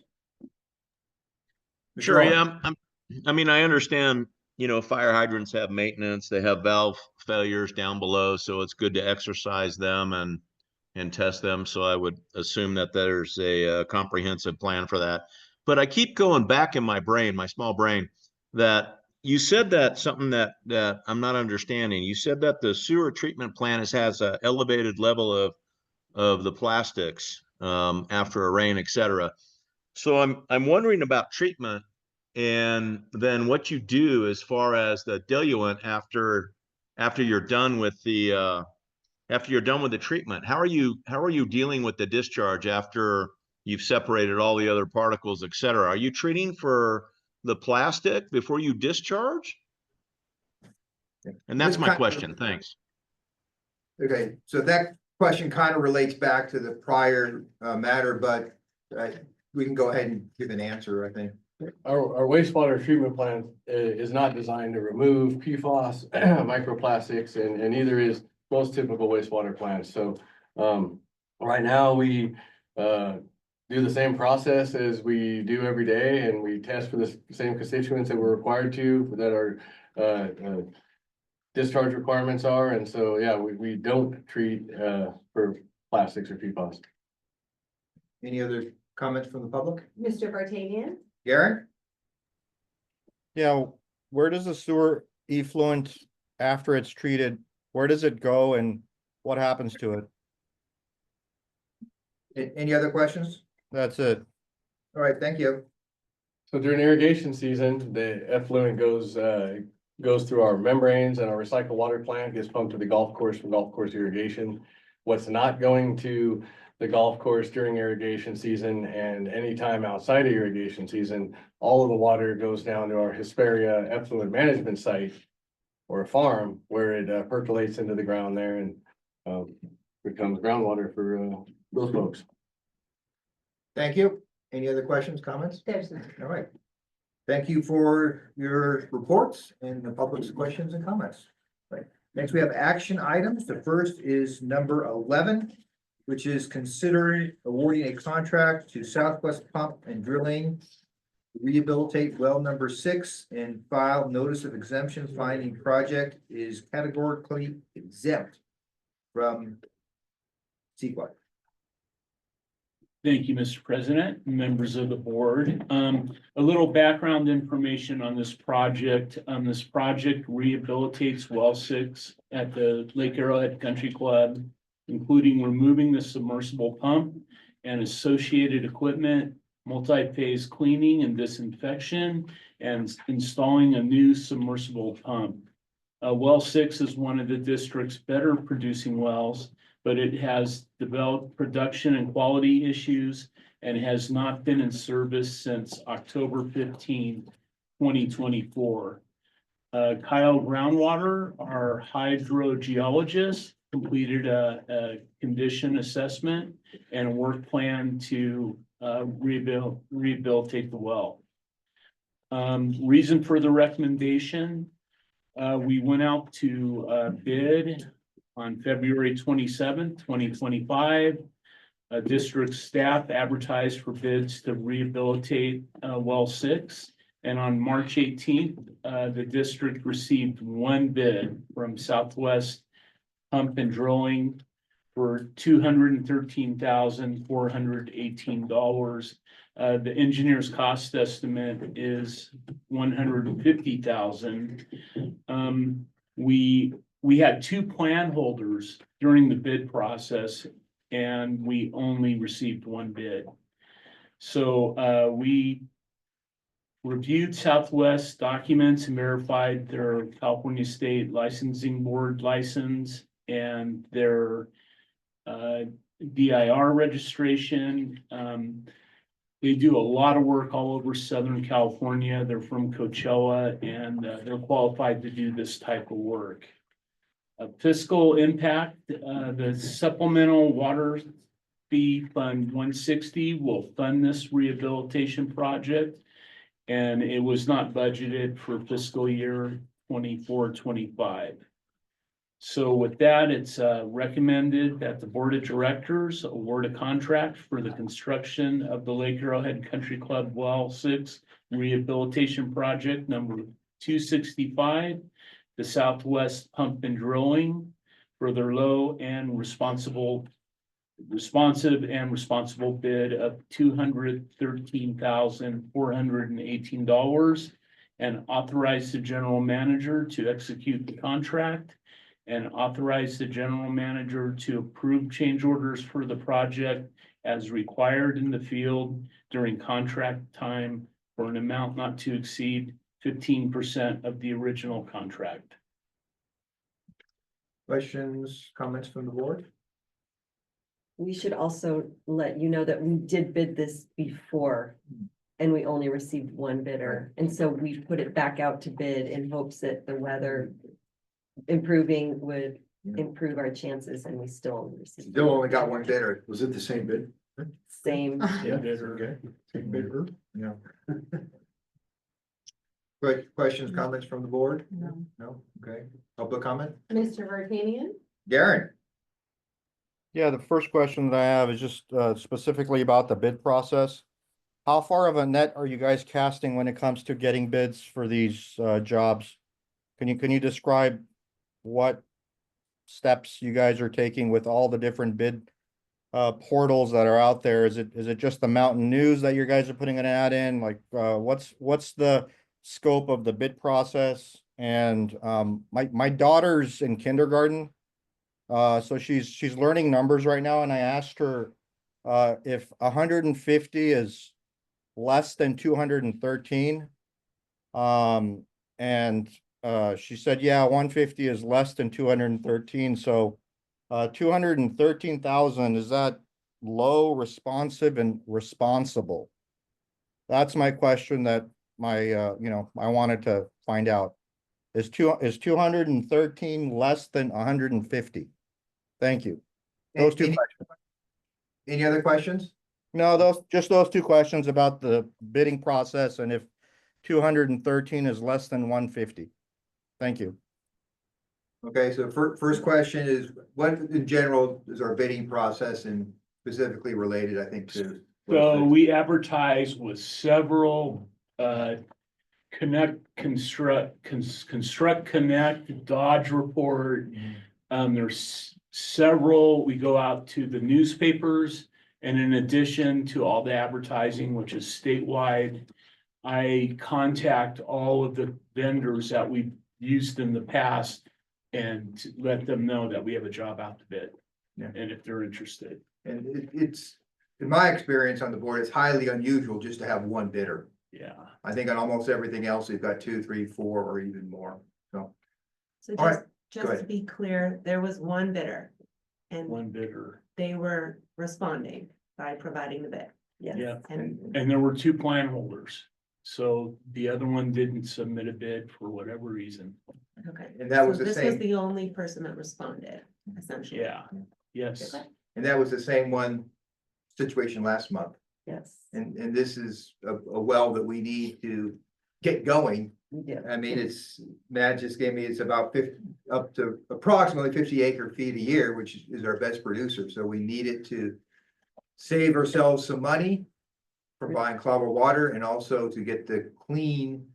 Mr. Sure, Owen? yeah, I mean, I understand, you know, fire hydrants have maintenance, they have valve failures down below, so it's good to exercise them and test them. So I would assume that there's a comprehensive plan for that. But I keep going back in my brain, my small brain, that you said that something that I'm not understanding. You said that the sewer treatment plant has an elevated level of the plastics after a rain, et cetera. So I'm wondering about treatment and then what you do as far as the diluent after you're done with the treatment. How are you dealing with the discharge after you've separated all the other particles, et cetera? Are you treating for the plastic before you discharge? And that's my question. Thanks. Okay, so that question kind of relates back to the prior matter, but we can go ahead and give an answer, I think. Our wastewater treatment plant is not designed to remove PFAS, microplastics, and neither is most typical wastewater plants. So right now we do the same process as we do every day, and we test for the same constituents that we're required to, that our discharge requirements are. And so, yeah, we don't treat for plastics or PFAS. Any other comments from the public? Mr. Vartanian? Gary? Yeah, where does the sewer effluent, after it's treated, where does it go and what happens to it? Any other questions? That's it. All right, thank you. So during irrigation season, the effluent goes through our membranes, and our recycled water plant gets pumped to the golf course for golf course irrigation. What's not going to the golf course during irrigation season and anytime outside of irrigation season, all of the water goes down to our Hesperia effluent management site or a farm where it percolates into the ground there and becomes groundwater for those folks. Thank you. Any other questions, comments? There's none. All right. Thank you for your reports and the public's questions and comments. Right. Next, we have action items. The first is number 11, which is considering awarding a contract to Southwest Pump and Drilling rehabilitate well number 6 and file notice of exemption finding project is categorically exempt from CEQA. Thank you, Mr. President, members of the board. A little background information on this project. This project rehabilitates well 6 at the Lake Arrowhead Country Club, including removing the submersible pump and associated equipment, multi-phase cleaning and disinfection, and installing a new submersible pump. Well 6 is one of the district's better producing wells, but it has developed production and quality issues and has not been in service since October 15, 2024. Kyle Groundwater, our hydrogeologist, completed a condition assessment and a work plan to rehabilitate the well. Reason for the recommendation, we went out to bid on February 27th, 2025. District staff advertised for bids to rehabilitate well 6. And on March 18th, the district received 1 bid from Southwest Pump and Drilling for $213,418. The engineer's cost estimate is $150,000. We had 2 plan holders during the bid process, and we only received 1 bid. So we reviewed Southwest documents and verified their California State Licensing Board license and their DIR registration. They do a lot of work all over Southern California. They're from Coachella, and they're qualified to do this type of work. Fiscal impact, the Supplemental Water Fee Fund 160 will fund this rehabilitation project, and it was not budgeted for fiscal year 24-25. So with that, it's recommended that the Board of Directors award a contract for the construction of the Lake Arrowhead Country Club Well 6 Rehabilitation Project number 265, the Southwest Pump and Drilling for their low and responsive and responsible bid of $213,418, and authorize the general manager to execute the contract, and authorize the general manager to approve change orders for the project as required in the field during contract time for an amount not to exceed 15% of the original contract. Questions, comments from the board? We should also let you know that we did bid this before and we only received 1 bidder. And so we put it back out to bid in hopes that the weather improving would improve our chances, and we still only received. Still only got 1 bidder. Was it the same bid? Same. Yeah. Okay. Same bidder? Yeah. Great, questions, comments from the board? No. No, okay. Public comment? Mr. Vartanian? Garen? Yeah, the first question that I have is just specifically about the bid process. How far of a net are you guys casting when it comes to getting bids for these jobs? Can you describe what steps you guys are taking with all the different bid portals that are out there? Is it just the Mountain News that you guys are putting an ad in? Like what's the scope of the bid process? And my daughter's in kindergarten, so she's learning numbers right now, and I asked her if 150 is less than 213, and she said, yeah, 150 is less than 213. So 213,000, is that low, responsive, and responsible? That's my question that I wanted to find out. Is 213 less than 150? Thank you. Those two Any- questions. Any other questions? No, just those two questions about the bidding process and if 213 is less than 150. Thank you. Okay, so first question is, what in general is our bidding process and specifically related, I think, to? So we advertise with several, construct, connect, Dodge report. There's several, we go out to the newspapers. And in addition to all the advertising, which is statewide, I contact all of the vendors that we've used in the past and let them know that we have a job out to bid. Yeah. And if they're interested. And it's, in my experience on the board, it's highly unusual just to have one bidder. Yeah. I think on almost everything else, we've got 2, 3, 4, or even more, so. So All right, just to ahead. be clear, there was one bidder. And One bidder. they were responding by providing the bid. Yeah. And And there were two plan holders. So the other one didn't submit a bid for whatever reason. okay. And that was So the this was same, the only person that responded, essentially. Yeah. Yes. and that was the same one situation last month. Yes. And this is a well that we need to get going. Yeah. I mean, Matt just gave me, it's about 50, up to approximately 50 acre feet a year, which is our best producer. So we need it to save ourselves some money for buying clobber water and also to get the clean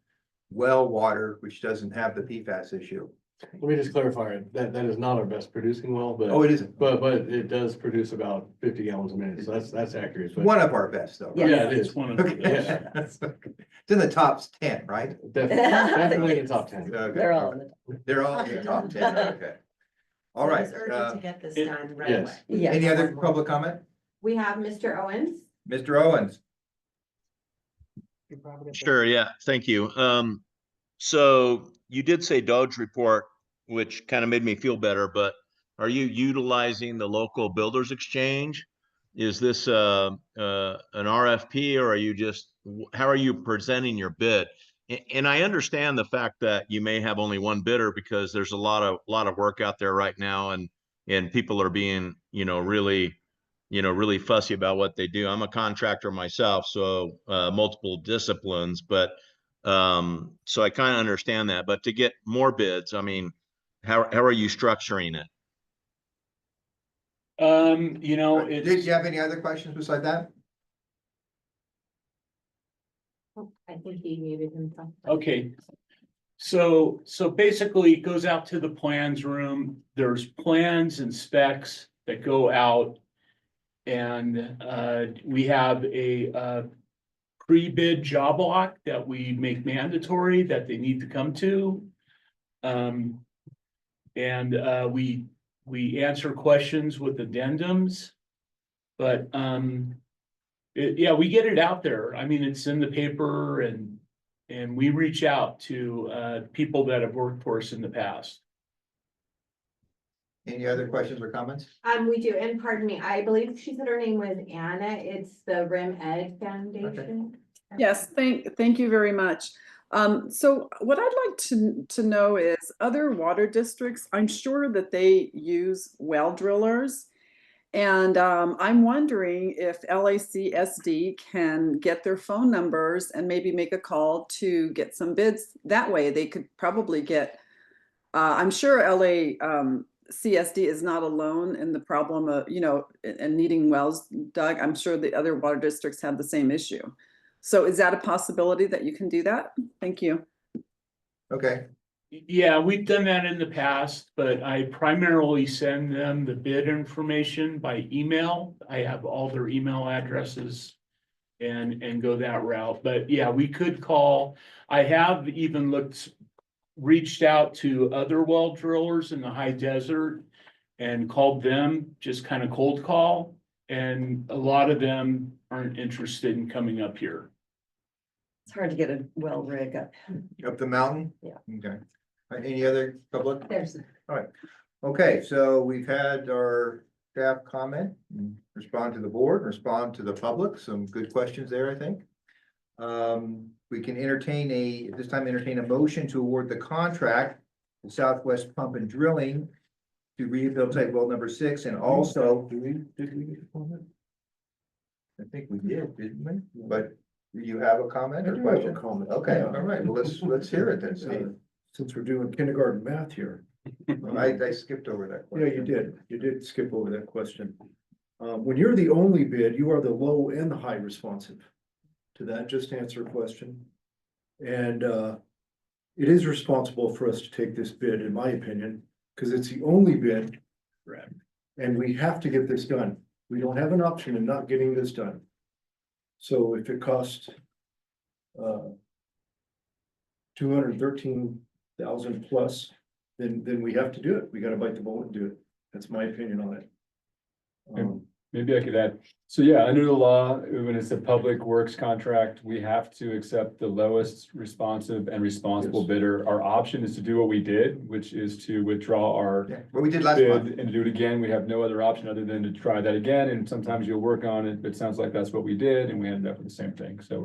well water, which doesn't have the PFAS issue. Let me just clarify, that is not our best producing well, but. Oh, it isn't. But it does produce about 50 gallons a minute, so that's accurate. But One of our best though. Yeah. Yeah, it It's is. one of the Okay. best. It's in the top 10, right? Definitely in the top 10. Okay. They're all in the. They're all in the top 10, okay. All So right, it's urgent to get this it- done right yes. away. Yeah. any other public comment? We have Mr. Owens. Mr. Owens? Sure, yeah, thank you. So you did say Dodge report, which kind of made me feel better, but are you utilizing the local builders exchange? Is this an RFP or are you just, how are you presenting your bid? And I understand the fact that you may have only one bidder because there's a lot of work out there right now and people are being, really fussy about what they do. I'm a contractor myself, so multiple disciplines, but so I kind of understand that. But to get more bids, I mean, how are you structuring it? Did It's, you have any other questions beside that? Oh, I think he muted himself. okay. So basically it goes out to the plans room. There's plans and specs that go out. And we have a pre-bid job block that we make mandatory that they need to come to. And we answer questions with addendums. But yeah, we get it out there. I mean, it's in the paper and we reach out to people that have worked for us in the past. Any other questions or comments? We do, and pardon me, I believe she said her name was Anna. It's the Rim Ed Foundation. Yes, thank you very much. So what I'd like to know is other water districts, I'm sure that they use well drillers. And I'm wondering if LACSD can get their phone numbers and maybe make a call to get some bids. That way they could probably get, I'm sure LACSD is not alone in the problem of, and needing wells dug. I'm sure the other water districts have the same issue. So is that a possibility that you can do that? Thank you. Okay, Yeah, we've done that in the past, but I primarily send them the bid information by email. I have all their email addresses and go that route. But yeah, we could call. I have even reached out to other well drillers in the high desert and called them, just kind of cold call. And a lot of them aren't interested in coming up here. It's hard to get a well rig up. up the mountain? Yeah. Okay. All right, any other public? There's, All right, okay, so we've had our staff comment, and respond to the board, respond to the public. Some good questions there, I think. We can at this time, entertain a motion to award the contract to Southwest Pump and Drilling to rehabilitate well number 6, and also, Did we get a comment? I think we did, didn't we? But do you have a comment I or do have a question? comment. Okay, Yeah. all right, well, let's hear it then, Steve. Since we're doing kindergarten math here. I skipped over that Yeah, question. you did skip over that question. When you're the only bid, you are the low and the high responsive to that, just answer a question. And, it is responsible for us to take this bid, in my opinion, because it's the only bid. Correct. And we have to get this done. We don't have an option in not getting this done. So if it costs, $213,000 plus, then we have to do it. We gotta bite the bullet and do it. That's my opinion on it. Maybe I could add, so yeah, under the law, when it's a public works contract, we have to accept the lowest responsive and responsible Yes. bidder. Our option is to do what we did, which is to withdraw our Yeah, what we did last bid month. and to do it again. We have no other option other than to try that again, and sometimes you'll work on it, but it sounds like that's what we did, and we ended up with the same thing, so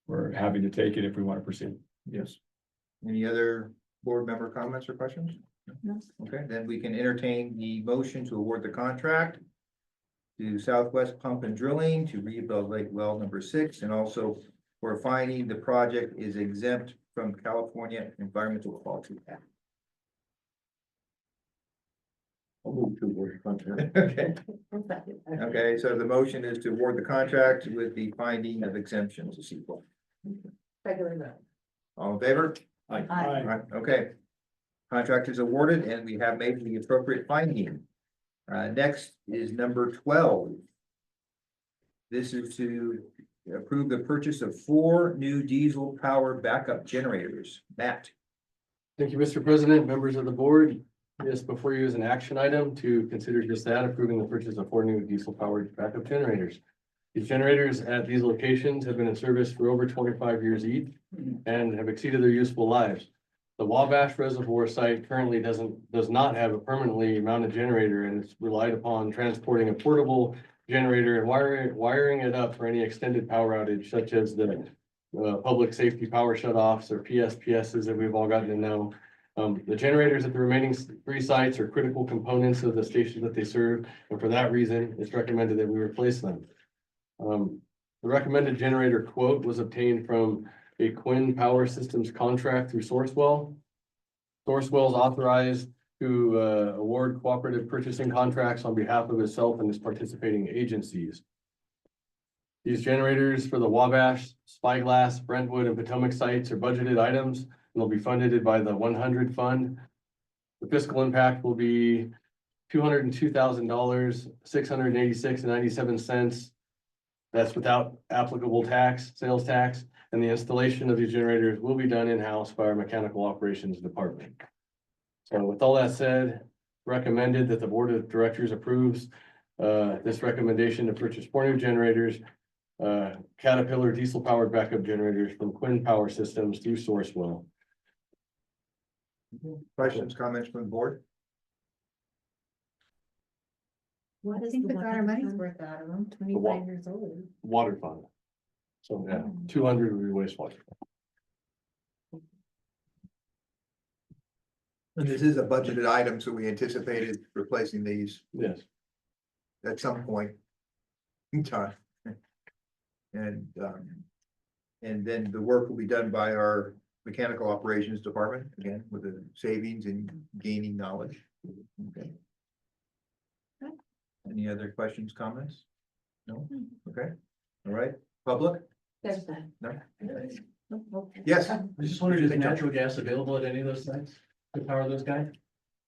we're happy to take it if we want to proceed. Yes. Any other board member comments or questions? No. Okay, then we can entertain the motion to award the contract to Southwest Pump and Drilling to rehabilitate well number 6, and also for finding the project is exempt from California Environmental Quality Act. I'll move to award contract. Okay, okay, so the motion is to award the contract with the finding of exemptions to sequel. All in favor? Aye. All right, okay. Contract is awarded and we have made the appropriate finding. Next is number 12. This is to approve the purchase of 4 new diesel powered backup generators. Matt. Thank you, Mr. President, members of the board. Yes, before you is an action item to consider just that, approving the purchase of 4 new diesel powered backup generators. These generators at these locations have been in service for over 25 years each and have exceeded their useful lives. The Wabash Reservoir site currently does not have a permanently mounted generator, and it's relied upon transporting a portable generator and wiring it up for any extended power outage, such as the public safety power shutoffs or PSPSs that we've all gotten to know. The generators at the remaining 3 sites are critical components of the station that they serve, and for that reason, it's recommended that we replace them. The recommended generator quote was obtained from a Quinn Power Systems contract through Sourcewell. Sourcewell is authorized to award cooperative purchasing contracts on behalf of itself and its participating agencies. These generators for the Wabash, Spyglass, Brentwood, and Potomac sites are budgeted items, and they'll be funded by the 100 fund. The fiscal impact will be $202,000, $686.97. That's without applicable tax, sales tax, and the installation of these generators will be done in-house by our mechanical operations department. So with all that said, recommended that the board of directors approves this recommendation to purchase 4 new generators, Caterpillar diesel powered backup generators from Quinn Power Systems through Sourcewell. Questions, comments from the board? What is think the we got our money's worth out of them, 25 years old. Water fund. So yeah, 200 would be wastewater. And this is a budgeted item, so we anticipated replacing these Yes. at some point in time. And then the work will be done by our mechanical operations department, again, with the savings and gaining knowledge. Okay. Any other questions, comments? No? Okay, all right, public? There's none. No? Yes, I just wondered, is natural gas available at any of those sites to power those guys?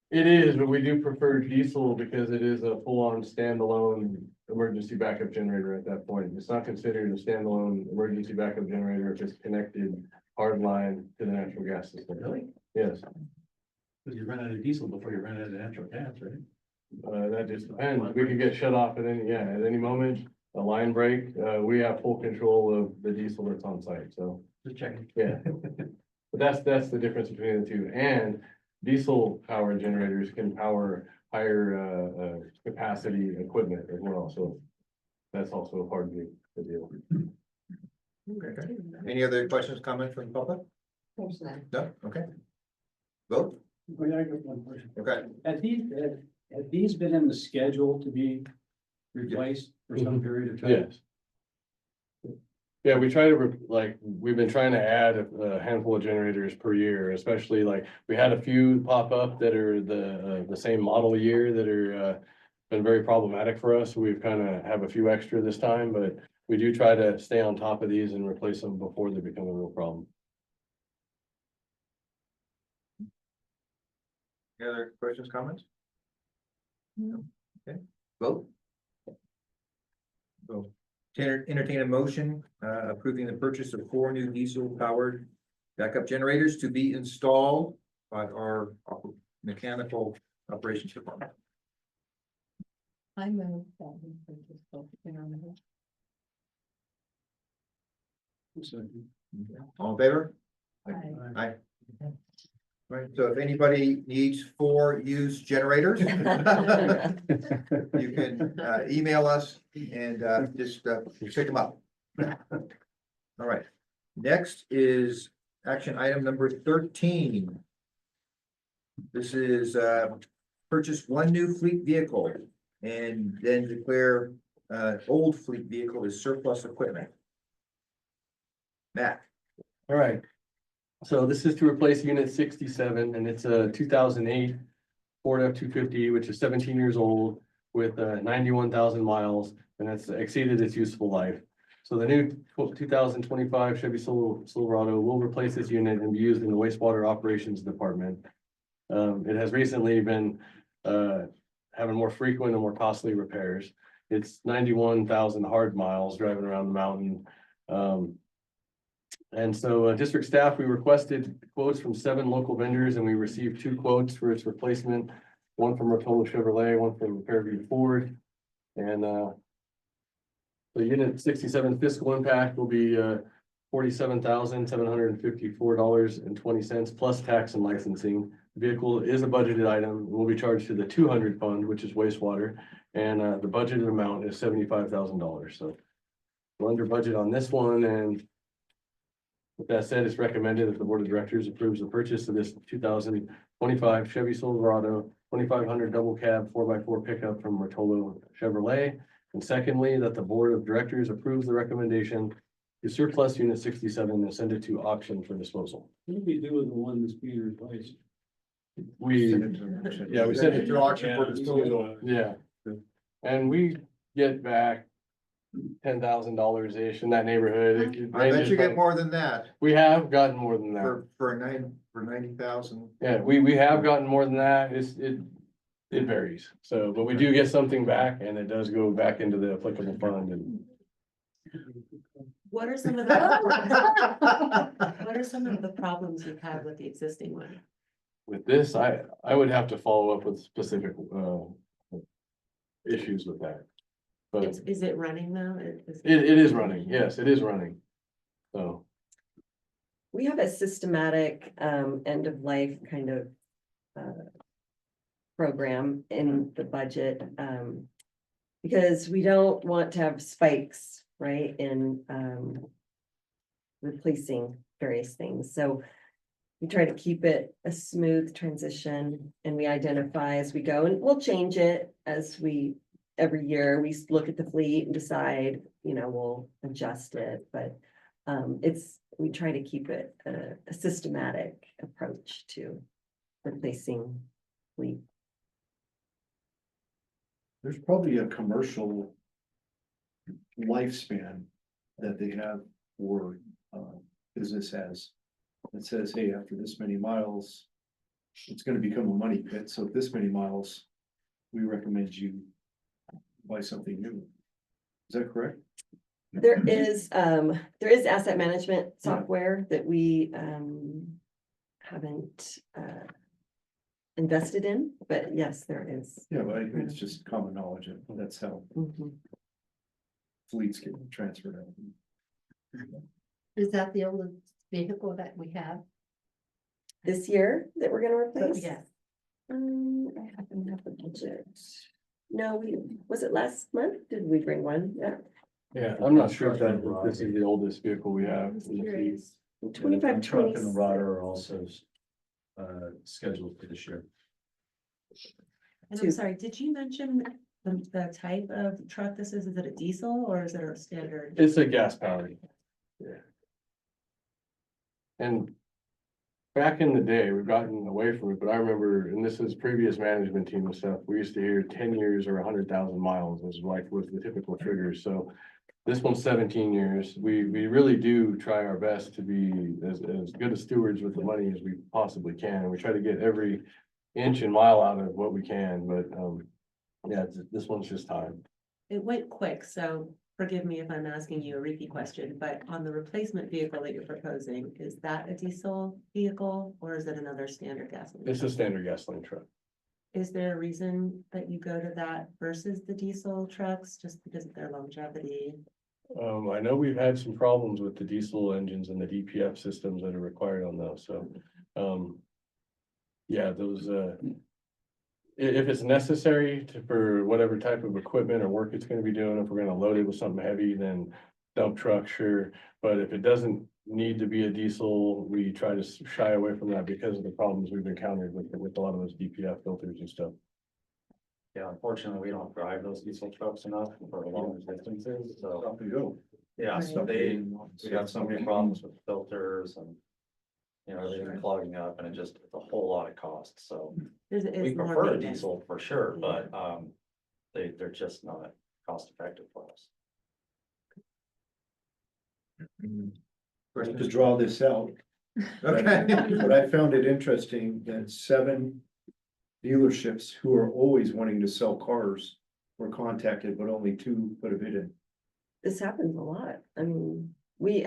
It is, but we do prefer diesel because it is a full-on standalone emergency backup generator at that point. It's not considered a standalone emergency backup generator if it's connected hardline to the natural gas system. Really? Yes, Because you run out of diesel before you run out of natural gas, right? that just depends. We could get shut off at any moment, a line break. We have full control of the diesel that's on site, so. Just checking. Yeah, but that's the difference between the two, and diesel power generators can power higher capacity equipment as well, so that's also a part of the deal. Okay. Any other questions, comments from the public? No, okay. Vote, I got one question. okay. Have these been in the schedule to be replaced for some period of time? Yes. Yeah, we try to, we've been trying to add a handful of generators per year, especially like, we had a few pop up that are the same model year that are been very problematic for us. We've kind of have a few extra this time, but we do try to stay on top of these and replace them before they become a real problem. Any other questions, comments? No. Okay, vote. So, to entertain a motion, approving the purchase of 4 new diesel powered backup generators to be installed by our mechanical operations department. I move that we purchase both generators. All in favor? Aye. Aye. Right, so if anybody needs 4 used generators, you can email us and just pick them up. All right, next is action item number 13. This is purchase 1 new fleet vehicle and then declare old fleet vehicle as surplus equipment. Matt. All right. So this is to replace unit 67, and it's a 2008 Ford F-250, which is 17 years old with 91,000 miles, and it's exceeded its useful life. So the new 2025 Chevy Silverado will replace this unit and be used in the wastewater operations department. It has recently been having more frequent and more costly repairs. It's 91,000 hard miles driving around the mountain. And so district staff, we requested quotes from 7 local vendors, and we received 2 quotes for its replacement. One from Rotolo Chevrolet, one from Fairview Ford. And the unit 67 fiscal impact will be $47,754.20 plus tax and licensing. The vehicle is a budgeted item, will be charged to the 200 fund, which is wastewater, and the budgeted amount is $75,000. So we're under budget on this one, and with that said, it's recommended that the board of directors approves the purchase of this 2025 Chevy Silverado 2500 double cab 4x4 pickup from Rotolo Chevrolet. And secondly, that the board of directors approves the recommendation to surplus unit 67 and send it to auction for disposal. What do we do with the one that's being replaced? We send it to auction for disposal. Yeah. And we get back $10,000 ish in that neighborhood. It I bet ranges you get from- more than that We have gotten more than that. for 90,000. Yeah, we have gotten more than that. It varies. So, but we do get something back, and it does go back into the applicable fund. And What are some of the problems you've had with the existing one? with this, I would have to follow up with specific issues with that. But Is it running though? it is running. Yes, it is running. So. We have a systematic end of life kind of program in the budget because we don't want to have spikes, right, in replacing various things. So we try to keep it a smooth transition, and we identify as we go, and we'll change it as every year we look at the fleet and decide, we'll adjust it, but we try to keep it a systematic approach to replacing fleet. There's probably a commercial lifespan that they have for business has. It says, hey, after this many miles, it's gonna become a money pit, so this many miles, we recommend you buy something new. Is that correct? There is asset management software that we haven't invested in, but yes, there is. Yeah, but it's just common knowledge, and that's how Mhm. fleets get transferred out. Is that the oldest vehicle that we have? This year that we're gonna replace? Yes. I happen to have the budget. No, was it last month? Did we bring one? Yeah. Yeah, I'm not sure if this is the oldest vehicle we have. Curious. The 25, truck and the 26. rodder are also scheduled for this year. And Two. I'm sorry, did you mention the type of truck this is? Is it a diesel or is it a standard? It's a gas powered. Yeah. And back in the day, we've gotten away from it, but I remember, and this is previous management team and stuff, we used to hear 10 years or 100,000 miles was the typical trigger. So this one's 17 years. We really do try our best to be as good a stewards with the money as we possibly can. We try to get every inch and mile out of what we can, but yeah, this one's just time. It went quick, so forgive me if I'm asking you a repeat question, but on the replacement vehicle that you're proposing, is that a diesel vehicle or is it another standard gasoline? It's a standard gasoline truck. Is there a reason that you go to that versus the diesel trucks, just because of their longevity? I know we've had some problems with the diesel engines and the DPF systems that are required on those, so, yeah, those, if it's necessary for whatever type of equipment or work it's gonna be doing, if we're gonna load it with something heavy, then dump truck, sure. But if it doesn't need to be a diesel, we try to shy away from that because of the problems we've encountered with a lot of those DPF filters and stuff. Yeah, unfortunately, we don't drive those diesel trucks enough for long distances, so. Yeah, so we got so many problems with filters and, you know, everything clogging up and it's a whole lot of cost, so. We prefer a diesel for sure, but, they're just not cost effective for us. To draw this out, Okay. but I found it interesting that 7 dealerships who are always wanting to sell cars were contacted, but only 2 put a bid in. This happens a lot. I mean, we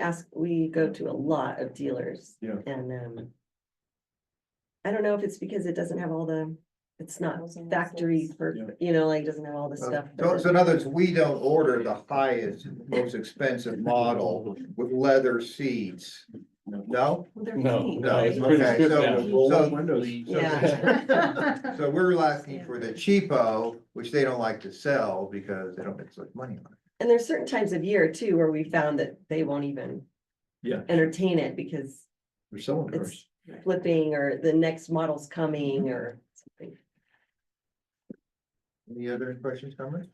go to a lot of dealers. Yeah. And I don't know if it's because it doesn't have it's not factory for, you know, like, it doesn't have all the stuff. So in other words, we don't order the highest, most expensive model with leather seats. No? No, it's pretty okay, stripped so- down. Roll-up windows. Yeah. So we're asking for the cheapo, which they don't like to sell because they don't make so much money on it. And there's certain times of year too, where we found that they won't even Yeah, entertain it because they're selling it's cars. flipping or the next model's coming or something. Any other questions, comments?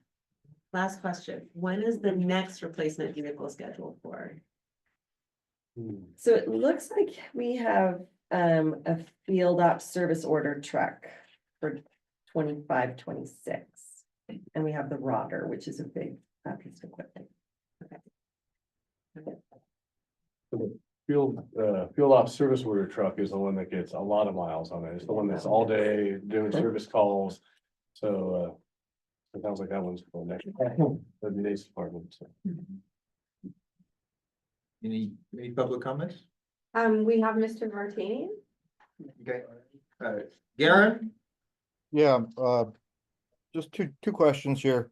Last question, when is the next replacement vehicle scheduled for? So it looks like we have a field ops service order truck for 25, 26. And we have the rodder, which is a big piece of equipment. Field ops service order truck is the one that gets a lot of miles on it. It's the one that's all day doing service calls. So, it sounds like that one's for next, the police department, so. Any public comments? We have Mr. Martini. Okay, Garen? Yeah, just two questions here.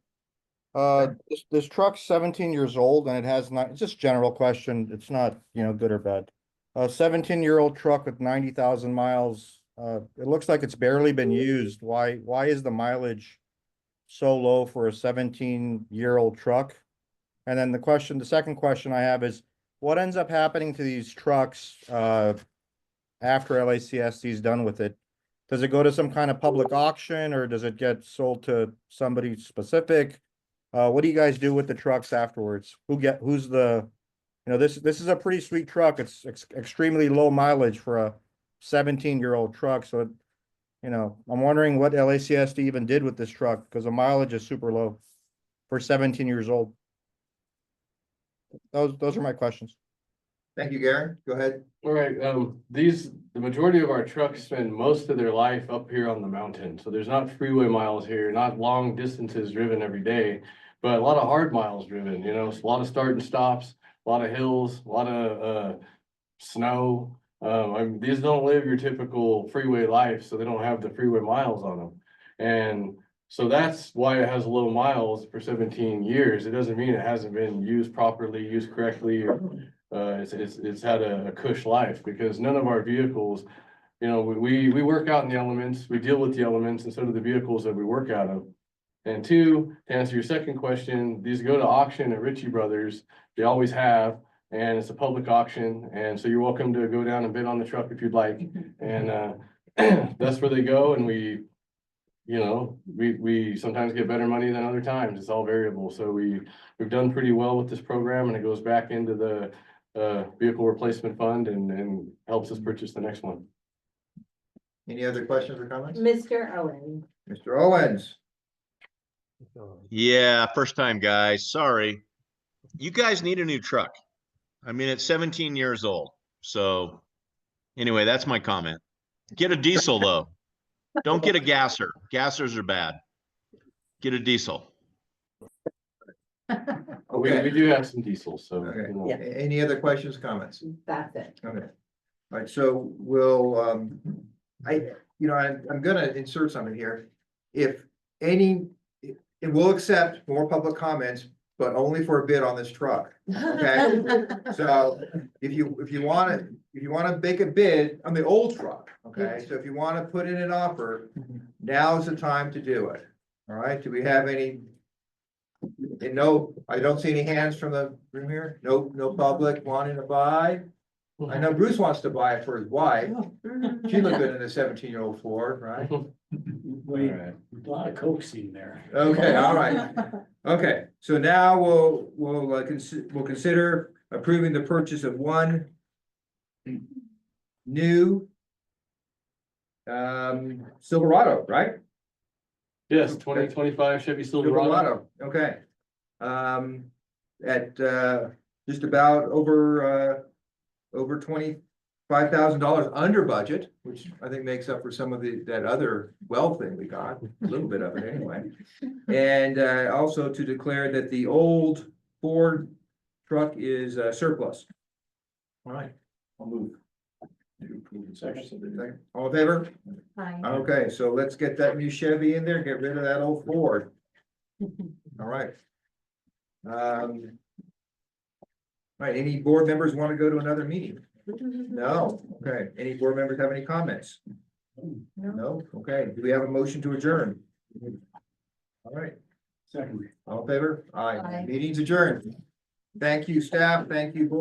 This truck's 17 years old and it has not, it's just a general question. It's not, good or bad. A 17-year-old truck with 90,000 miles, it looks like it's barely been used. Why is the mileage so low for a 17-year-old truck? And then the second question I have is, what ends up happening to these trucks, after LACSD is done with it? Does it go to some kind of public auction or does it get sold to somebody specific? What do you guys do with the trucks afterwards? Who's the, this is a pretty sweet truck. It's extremely low mileage for a 17-year-old truck. So, I'm wondering what LACSD even did with this truck because the mileage is super low for 17 years old. Those are my questions. Thank you, Garen. Go ahead. All right, the majority of our trucks spend most of their life up here on the mountain. So there's not freeway miles here, not long distances driven every day, but a lot of hard miles driven, so a lot of start and stops, a lot of hills, a lot of snow. These don't live your typical freeway life, so they don't have the freeway miles on them. And so that's why it has low miles for 17 years. It doesn't mean it hasn't been used properly, used correctly, or it's had a cush life because none of our vehicles you know, we work out in the elements, we deal with the elements, and so do the vehicles that we work out of. And two, to answer your second question, these go to auction at Ritchie Brothers. They always have, and it's a public auction. And so you're welcome to go down and bid on the truck if you'd like. And that's where they go. And we, you know, we sometimes get better money than other times. It's all variable. So we've done pretty well with this program, and it goes back into the vehicle replacement fund and helps us purchase the next one. Any other questions or comments? Mr. Owen. Mr. Owens? Yeah, first time guys, sorry. You guys need a new truck. I mean, it's 17 years old. So anyway, that's my comment. Get a diesel though. Don't get a gasser. Gassers are bad. Get a diesel. We do have some diesels, so. Okay. You know. Yeah. Any other questions, comments? That's it. Okay. All right, so we'll, I'm gonna insert something here. If any, it will accept more public comments, but only for a bid on this truck. Okay. So if you wanna make a bid on the old truck, okay, so if you wanna put in an offer, now's the time to do it. All right, do we have any? And no, I don't see any hands from the room here. No public wanting to buy. I know Bruce wants to buy it for his wife. She looked good in a 17-year-old Ford, right? Wait, a lot of coaxing there. Okay, all right. Okay, so now we'll consider approving the purchase of one new Silverado, right? Yes, 2025 Chevy Silverado. Okay. At just about over $25,000 under budget, which I think makes up for some of that other well thing we got, a little bit of it anyway. And also to declare that the old Ford truck is surplus. All right, I'll move. Second. All in favor? Hi. Okay, so let's get that new Chevy in there, get rid of that old Ford. All right. Right, any board members want to go to another meeting? No, okay, any board members have any comments? No, okay, do we have a motion to adjourn? All right, Second. all in favor? Aye. Meeting's adjourned. Thank you, staff, thank you, board.